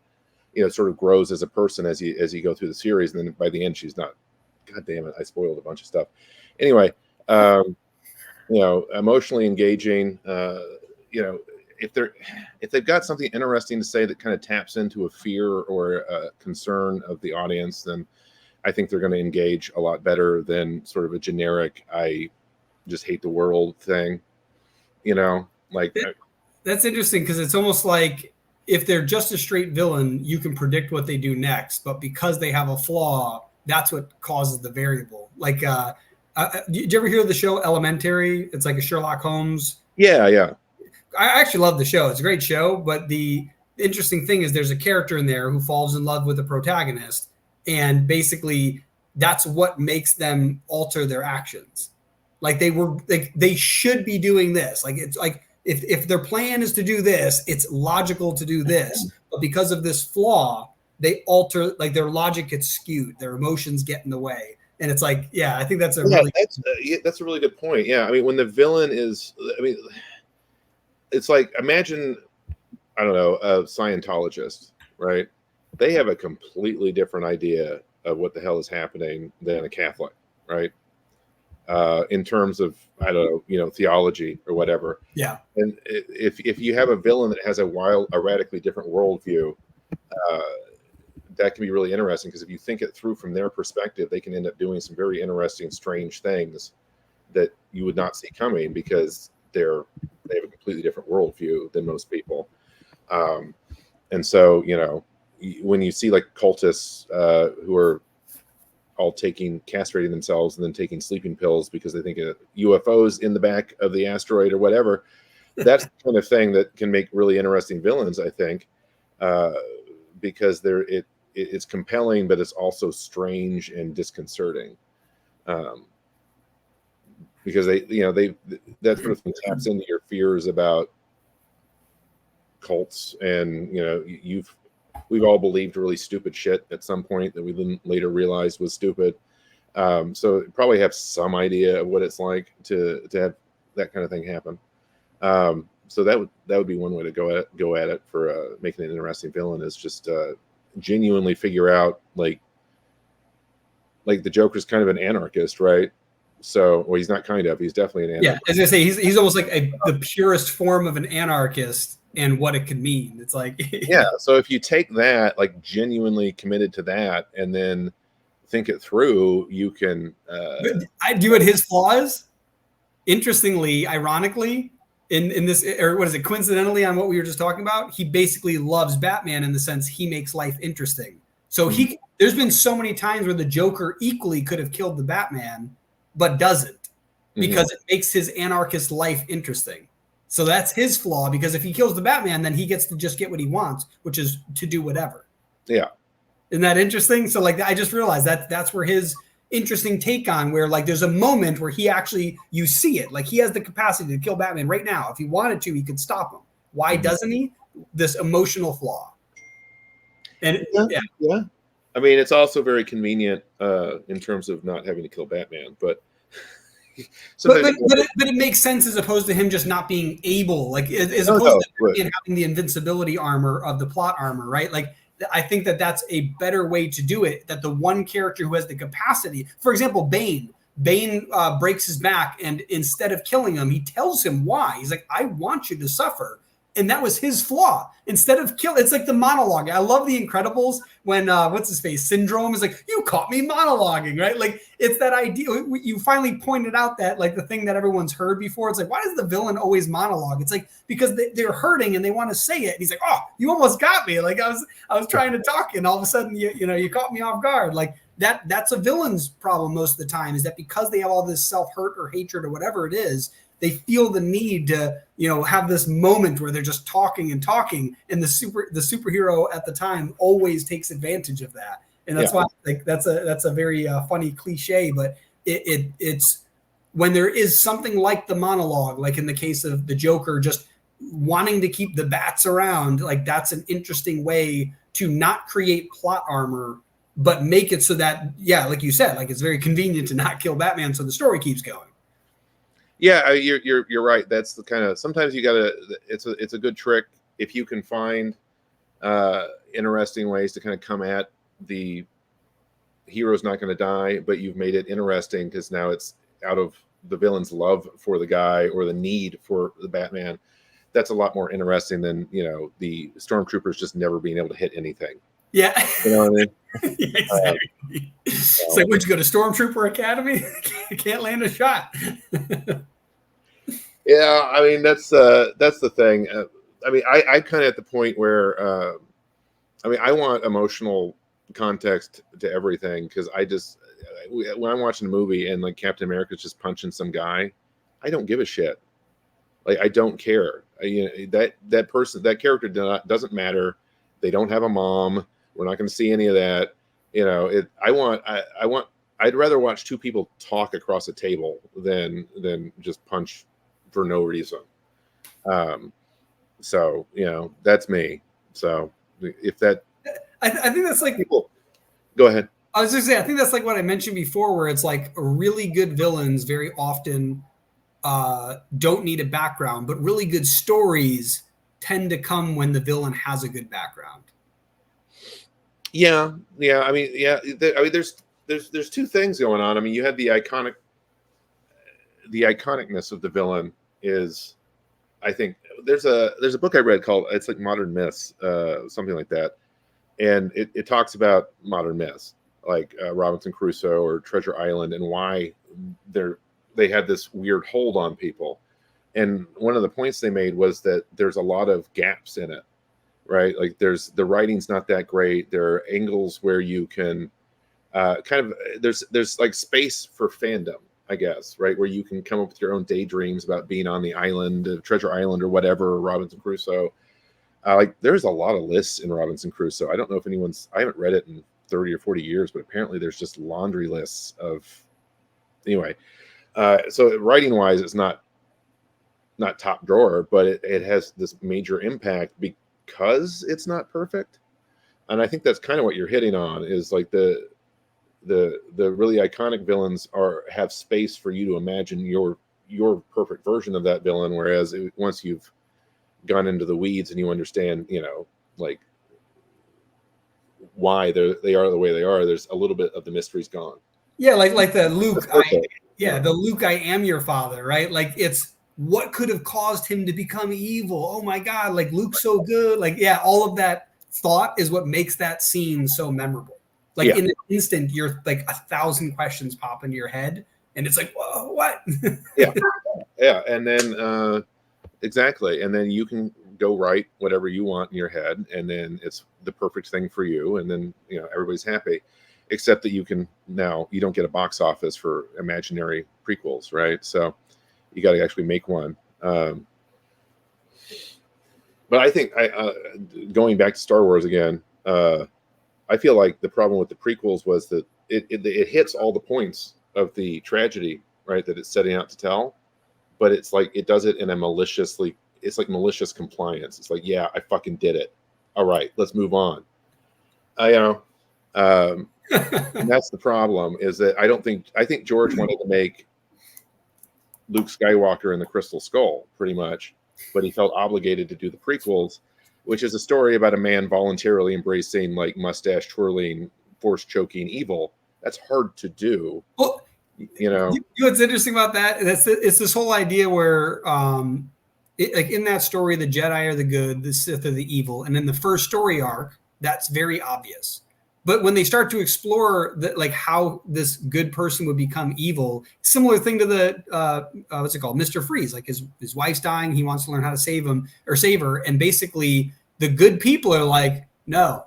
sort of grows as a person as you go through the series, and then by the end she's not. God damn it, I spoiled a bunch of stuff. Anyway, emotionally engaging. If they've got something interesting to say that kind of taps into a fear or a concern of the audience, then I think they're going to engage a lot better than sort of a generic I just hate the world thing. That's interesting, because it's almost like if they're just a straight villain, you can predict what they do next, but because they have a flaw, that's what causes the variable. Like, did you ever hear of the show Elementary? It's like a Sherlock Holmes. Yeah. I actually love the show. It's a great show, but the interesting thing is there's a character in there who falls in love with the protagonist, and basically that's what makes them alter their actions. Like, they should be doing this. Like, it's like if their plan is to do this, it's logical to do this, but because of this flaw, they alter, like, their logic gets skewed, their emotions get in the way. And it's like, yeah, I think that's a really good point. Yeah, I mean, when the villain is, it's like, imagine, I don't know, a Scientologist, right? They have a completely different idea of what the hell is happening than a Catholic, right? In terms of, I don't know, theology or whatever. Yeah. And if you have a villain that has a radically different worldview, that can be really interesting, because if you think it through from their perspective, they can end up doing some very interesting, strange things that you would not see coming, because they have a completely different worldview than most people. And so, when you see like cultists who are all castrating themselves and then taking sleeping pills because they think UFOs in the back of the asteroid or whatever, that's the kind of thing that can make really interesting villains, I think, because it's compelling, but it's also strange and disconcerting. Because that sort of thing taps into your fears about cults, and we've all believed really stupid shit at some point that we then later realized was stupid. So probably have some idea of what it's like to have that kind of thing happen. So that would be one way to go at it for making an interesting villain, is just genuinely figure out like the Joker's kind of an anarchist, right? So, well, he's not kind of, he's definitely an anarchist. Yeah, as I say, he's almost like the purest form of an anarchist, and what it could mean. It's like, yeah. So if you take that, like, genuinely committed to that, and then think it through, you can. I do it. His flaws, interestingly, ironically, in this, or what is it? Coincidentally, on what we were just talking about, he basically loves Batman in the sense he makes life interesting. So there's been so many times where the Joker equally could have killed the Batman, but doesn't, because it makes his anarchist life interesting. So that's his flaw, because if he kills the Batman, then he gets to just get what he wants, which is to do whatever. Yeah. Isn't that interesting? So like, I just realized that's where his interesting take on, where like there's a moment where he actually, you see it, like he has the capacity to kill Batman right now. If he wanted to, he could stop him. Why doesn't he? This emotional flaw. And yeah. I mean, it's also very convenient in terms of not having to kill Batman, but it makes sense as opposed to him just not being able, like as opposed to having the invincibility armor of the plot armor, right? Like I think that that's a better way to do it. That the one character who has the capacity, for example, Bane breaks his back, and instead of killing him, he tells him why. He's like, I want you to suffer. And that was his flaw. Instead of kill, it's like the monologue. I love The Incredibles when what's his face, Syndrome is like, you caught me monologuing, right? Like it's that idea. You finally pointed out that like the thing that everyone's heard before. It's like, why does the villain always monologue? It's like because they're hurting and they want to say it. And he's like, oh, you almost got me. Like I was trying to talk, and all of a sudden you caught me off guard. Like that's a villain's problem most of the time, is that because they have all this self-hurt or hatred or whatever it is, they feel the need to, have this moment where they're just talking, and the superhero at the time always takes advantage of that, and that's why like that's a very funny cliche, but it's when there is something like the monologue, like in the case of the Joker, just wanting to keep the bats around, like that's an interesting way to not create plot armor, but make it so that like you said, like it's very convenient to not kill Batman, so the story keeps going. Yeah, you're right. That's the kind of, sometimes you gotta. It's a good trick if you can find interesting ways to kind of come at the hero's not going to die, but you've made it interesting because now it's out of the villain's love for the guy or the need for the Batman. That's a lot more interesting than the stormtroopers just never being able to hit anything. Yeah, you know what I mean. Yeah, exactly. It's like, would you go to Stormtrooper Academy? Can't land a shot. Yeah, I mean that's the thing. I mean, I kind of at the point where I want emotional context to everything, because when I'm watching a movie and like Captain America's just punching some guy, I don't give a shit. Like I don't care. That character doesn't matter. They don't have a mom. We're not going to see any of that. I'd rather watch two people talk across a table than just punch for no reason. So that's me. So if that, I think that's like people, go ahead. I was just saying, I think that's like what I mentioned before, where it's like really good villains very often don't need a background, but really good stories tend to come when the villain has a good background. Yeah. I mean, there's two things going on. I mean, you had the iconicness of the villain is, I think there's a book I read called, it's like Modern Myths, something like that, and it talks about modern myths like Robinson Crusoe or Treasure Island, and why they had this weird hold on people. And one of the points they made was that there's a lot of gaps in it, right? Like the writing's not that great. There are angles where you can there's like space for fandom, I guess, right? Where you can come up with your own daydreams about being on the island, Treasure Island or whatever, Robinson Crusoe. Like there's a lot of lists in Robinson Crusoe. I don't know if I haven't read it in 30 or 40 years, but apparently there's just laundry lists of, anyway. So writing wise, it's not top drawer, but it has this major impact because it's not perfect. And I think that's kind of what you're hitting on, is like the really iconic villains have space for you to imagine your perfect version of that villain. Whereas once you've gone into the weeds and you understand, like why they are the way they are, there's a little bit of the mystery's gone. Yeah, like the Luke. The Luke, I am your father, right? Like it's what could have caused him to become evil. Oh my God, like Luke's so good. Like, all of that thought is what makes that scene so memorable. Like in an instant, you're like 1,000 questions pop into your head, and it's like, whoa, what? Yeah, and then exactly, and then you can go write whatever you want in your head, and then it's the perfect thing for you, and then everybody's happy, except that you don't get a box office for imaginary prequels, right? So you got to actually make one. But I think going back to Star Wars again. I feel like the problem with the prequels was that it hits all the points of the tragedy, right, that it's setting out to tell, but it's like it does it in a malicious compliance. It's like, yeah, I fucking did it. All right, let's move on. And that's the problem, is that I think George wanted to make Luke Skywalker and the Crystal Skull pretty much, but he felt obligated to do the prequels. which is a story about a man voluntarily embracing like mustache twirling, force choking evil. That's hard to do. Well, you know what's interesting about that? It's this whole idea where, like in that story, the Jedi are the good, the Sith are the evil, and in the first story arc, that's very obvious. But when they start to explore like how this good person would become evil, similar thing to the what's it called, Mr. Freeze. Like his wife's dying, he wants to learn how to save him or save her, and basically the good people are like, no,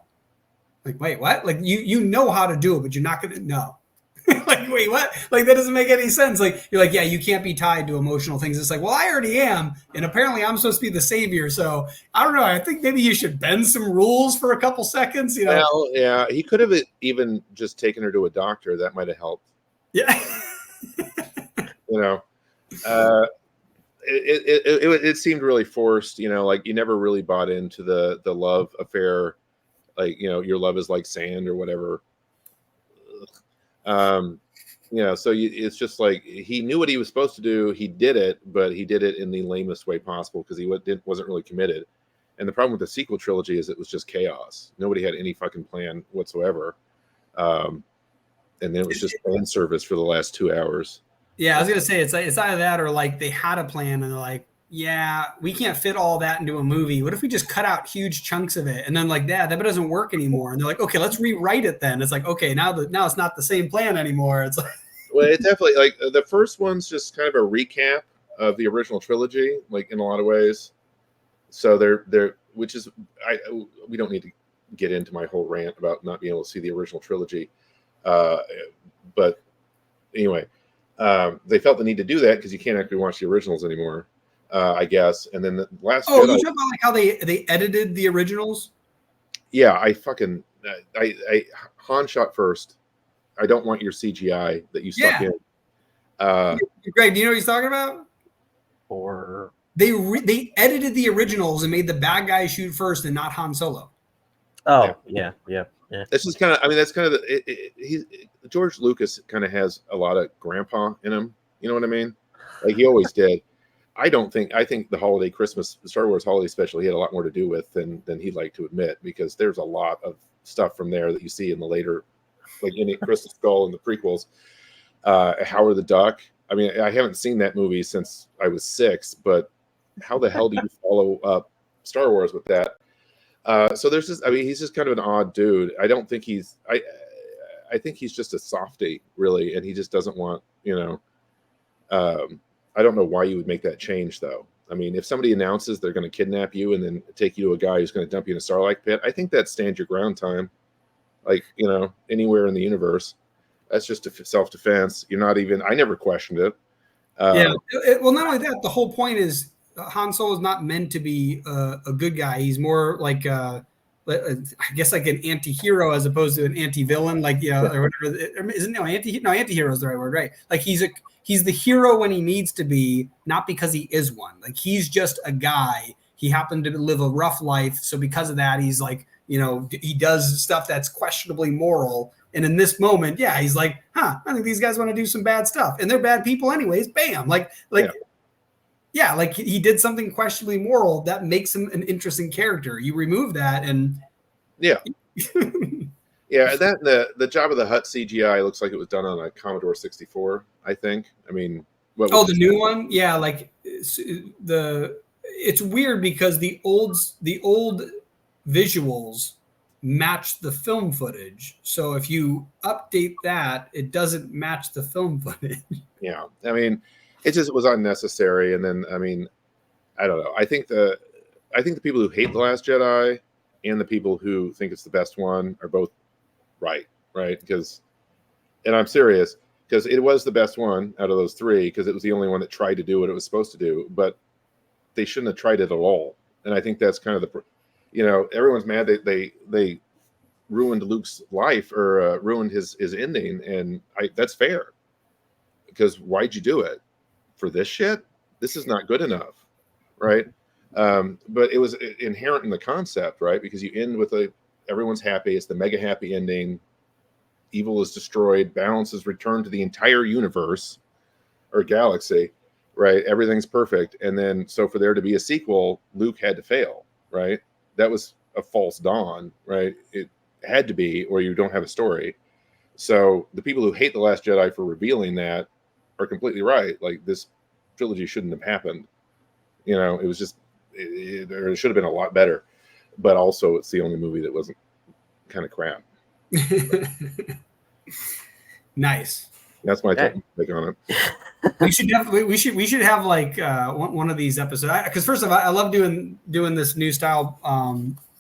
like wait, what? Like you know how to do it, but you're not gonna no. Like wait, what? Like that doesn't make any sense. Like you're like, yeah, you can't be tied to emotional things. It's like, well, I already am, and apparently I'm supposed to be the savior. So I don't know. I think maybe you should bend some rules for a couple seconds. You know? Well, yeah, he could have even just taken her to a doctor. That might have helped. Yeah. You know, it seemed really forced. You know, like you never really bought into the love affair. Like, you know, your love is like sand or whatever. You know, so it's just like he knew what he was supposed to do. He did it, but he did it in the lamest way possible because he wasn't really committed. And the problem with the sequel trilogy is it was just chaos. Nobody had any fucking plan whatsoever. And then it was just fan service for the last 2 hours. Yeah, I was gonna say it's either that or like they had a plan and they're like, yeah, we can't fit all that into a movie. What if we just cut out huge chunks of it? And then like that doesn't work anymore. And they're like, okay, let's rewrite it then. It's like, okay, now it's not the same plan anymore. It's like, well, it's definitely like the first one's just kind of a recap of the original trilogy, like in a lot of ways. So they're which is we don't need to get into my whole rant about not being able to see the original trilogy, but anyway, they felt the need to do that because you can't actually watch the originals anymore. I guess. And then the last. Oh, you talking about like how they edited the originals? Yeah, I Han shot first. I don't want your CGI that you stuck in. Greg, do you know what he's talking about? Or they edited the originals and made the bad guy shoot first and not Han Solo. Oh, yeah. This is kind of. I mean, that's kind of George Lucas kind of has a lot of grandpa in him. You know what I mean? Like he always did. I think the holiday Star Wars holiday special he had a lot more to do with than he'd like to admit, because there's a lot of stuff from there that you see in the later, like in Crystal Skull and the prequels. Howard the Duck. I mean, I haven't seen that movie since I was 6, but how the hell do you follow up Star Wars with that? So there's just, I mean, he's just kind of an odd dude. I don't think I think he's just a softie, really, and he just doesn't want, you know. I don't know why you would make that change, though. I mean, if somebody announces they're going to kidnap you and then take you to a guy who's going to dump you in a Starlight pit, I think that stands your ground time. Like, you know, anywhere in the universe. That's just self-defense. You're not even, I never questioned it. Well, not only that, the whole point is Han Solo is not meant to be a good guy. He's more like, I guess, like an anti-hero as opposed to an anti-villain, like, you know, or whatever. Isn't anti-hero is the right word, right? Like he's the hero when he needs to be, not because he is one. Like he's just a guy. He happened to live a rough life, so because of that, he's like, you know, he does stuff that's questionably moral. And in this moment, yeah, he's like, I think these guys want to do some bad stuff, and they're bad people anyways. Bam, like he did something questionably moral that makes him an interesting character. You remove that, and yeah. Yeah, that the Jabba the Hutt CGI looks like it was done on a Commodore 64, I think. I mean, the new one? Yeah, like it's weird because the old visuals match the film footage. So if you update that, it doesn't match the film footage. Yeah. I mean, it was unnecessary, and then I mean, I don't know. I think the people who hate The Last Jedi and the people who think it's the best one are both right, because, and I'm serious, because it was the best one out of those 3, because it was the only one that tried to do what it was supposed to do, but they shouldn't have tried it at all. And I think that's kind of you know, everyone's mad they ruined Luke's life or ruined his ending, and that's fair, because why'd you do it for this shit? This is not good enough, right? But it was inherent in the concept, right? Because you end with everyone's happy. It's the mega happy ending. Evil is destroyed. Balance is returned to the entire universe or galaxy, right? Everything's perfect. And then, so for there to be a sequel, Luke had to fail, right? that was a false dawn, right? It had to be, or you don't have a story. So the people who hate The Last Jedi for revealing that are completely right. Like, this trilogy shouldn't have happened. You know, it was just, it should have been a lot better. But also, it's the only movie that wasn't kind of crap. Nice. That's my take on it. We should definitely we should have like one of these episodes, because first of all, I love doing this new style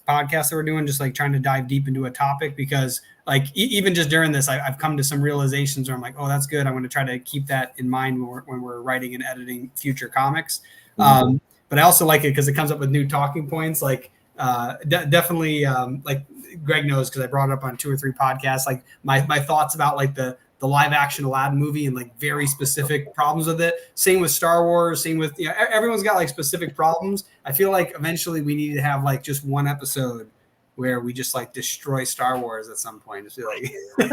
podcast that we're doing, just like trying to dive deep into a topic, because like even just during this, I've come to some realizations where I'm like, oh, that's good. I'm going to try to keep that in mind when we're writing and editing future comics. Mm-hmm. But I also like it because it comes up with new talking points. Like definitely, like Greg knows, because I brought it up on 2 or 3 podcasts. Like my thoughts about like the live action Aladdin movie and like very specific problems with it. Same with Star Wars. Same with, you know, everyone's got like specific problems. I feel like eventually we need to have like just one episode where we just like destroy Star Wars at some point. Just feel like so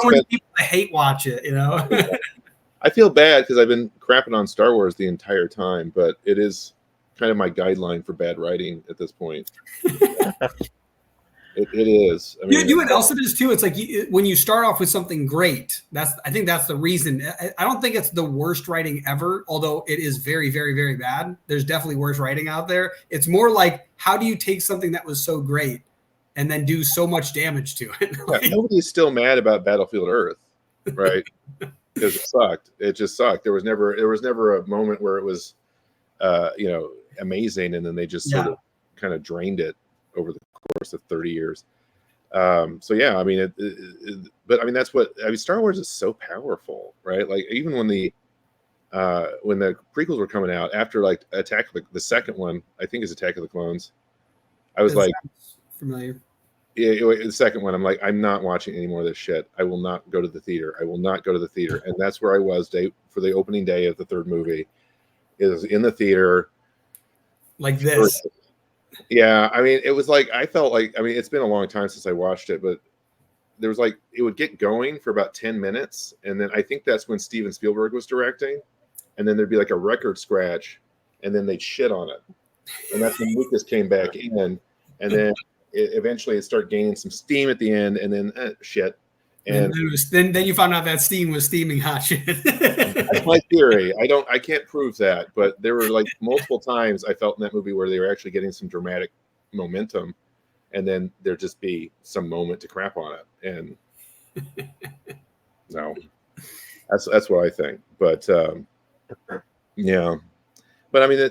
many people that hate watch it, you know. I feel bad because I've been crapping on Star Wars the entire time, but it is kind of my guideline for bad writing at this point. It is. I mean, you know what else it is too? It's like when you start off with something great, I think that's the reason. I don't think it's the worst writing ever, although it is very, very, very bad. There's definitely worse writing out there. It's more like, how do you take something that was so great and then do so much damage to it? Yeah, nobody's still mad about Battlefield Earth, right? Because it sucked. It just sucked. There was never a moment where it was, you know, amazing, and then they just sort of kind of drained it over the course of 30 years. So yeah, I mean, but I mean, that's what I mean. Star Wars is so powerful, right? Like, even when the prequels were coming out after like Attack of the second one, I think is Attack of the Clones. I was like, familiar. Yeah, the second one, I'm like, I'm not watching any more of this shit. I will not go to the theater. I will not go to the theater. And that's where I was for the opening day of the third movie. It was in the theater. Like this. Yeah, I mean, it was like, I felt like, I mean, it's been a long time since I watched it, but there was like, it would get going for about 10 minutes. And then I think that's when Steven Spielberg was directing. And then there'd be like a record scratch, and then they'd shit on it. And that's when Lucas came back in. And then eventually it started gaining some steam at the end, and then shit. And then you found out that steam was steaming hot shit. That's my theory. I can't prove that, but there were like multiple times I felt in that movie where they were actually getting some dramatic momentum, and then there'd just be some moment to crap on it. And no, that's what I think. But yeah, but I mean,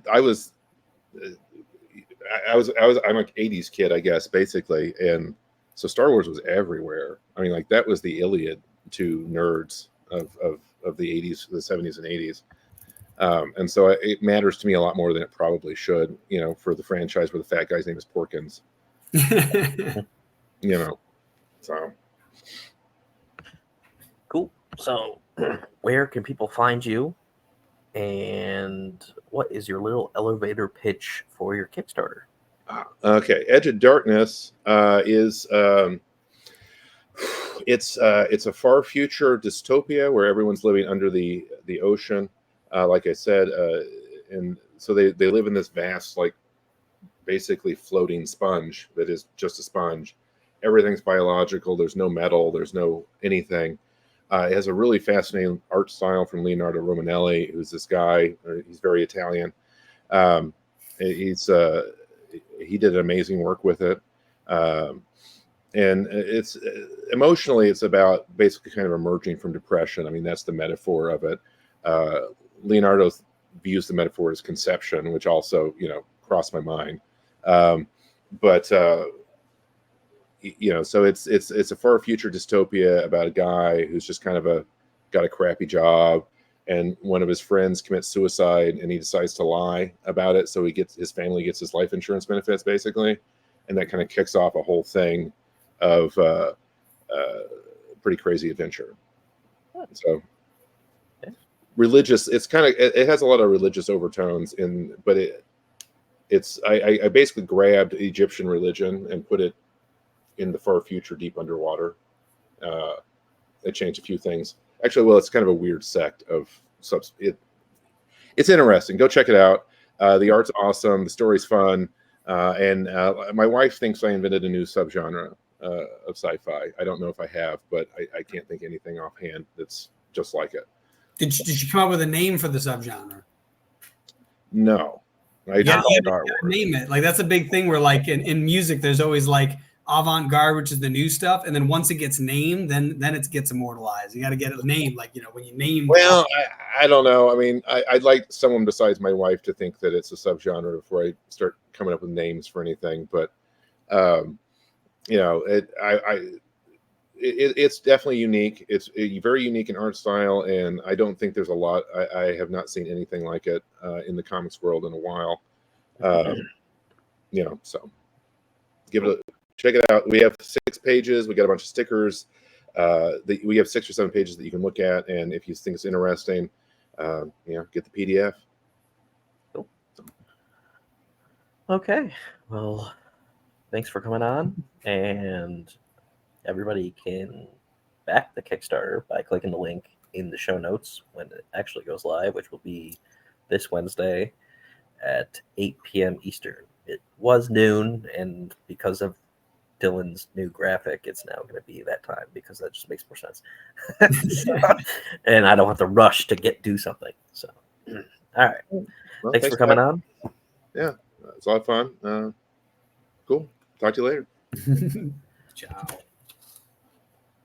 I'm an 80s kid, I guess, basically. And so Star Wars was everywhere. I mean, like, that was the Iliad to nerds of the 80s, the 70s and 80s. And so it matters to me a lot more than it probably should, you know, for the franchise where the fat guy's name is Porkins. You know, so. Cool. So where can people find you? And what is your little elevator pitch for your Kickstarter? Okay, Edge of Darkness is it's a far future dystopia where everyone's living under the ocean, like I said, and so they live in this vast, like, basically floating sponge that is just a sponge. Everything's biological. There's no metal. There's no anything. It has a really fascinating art style from Leonardo Romanelli, who's this guy. He's very Italian. He did amazing work with it. And it's emotionally, it's about basically kind of emerging from depression. I mean, that's the metaphor of it. Leonardo views the metaphor as conception, which also, you know, crossed my mind. But you know, so it's a far future dystopia about a guy who's just kind of got a crappy job, and one of his friends commits suicide, and he decides to lie about it, so his family gets his life insurance benefits, basically, and that kind of kicks off a whole thing of pretty crazy adventure. So religious, it has a lot of religious overtones but I basically grabbed Egyptian religion and put it in the far future, deep underwater. They changed a few things. Actually, well, it's kind of a weird sect of it's interesting. Go check it out. The art's awesome. The story's fun. And my wife thinks I invented a new subgenre of sci-fi. I don't know if I have, but I can't think anything offhand that's just like it. Did you come up with a name for the subgenre? No, I You don't. gotta name it. Like that's a big thing where like in music, there's always like avant-garde, which is the new stuff, and then once it gets named, then it gets immortalized. You got to get it named. Like when you name. Well, I don't know. I mean, I'd like someone besides my wife to think that it's a subgenre before I start coming up with names for anything. But it's definitely unique. It's very unique in art style, and I don't think there's a lot. I have not seen anything like it in the comics world in a while. So check it out. We have 6 pages. We got a bunch of stickers. We have 6 or 7 pages that you can look at, and if you think it's interesting, get the PDF. Cool. Okay. Well, thanks for coming on, and everybody can back the Kickstarter by clicking the link in the show notes when it actually goes live, which will be this Wednesday at 8 p.m. Eastern. It was noon, and because of Dylan's new graphic, it's now going to be that time because that just makes more sense. And I don't have to rush to do something. So, all right. Well, thanks for coming on. Yeah, it's a lot of fun. Cool. Talk to you later. Ciao.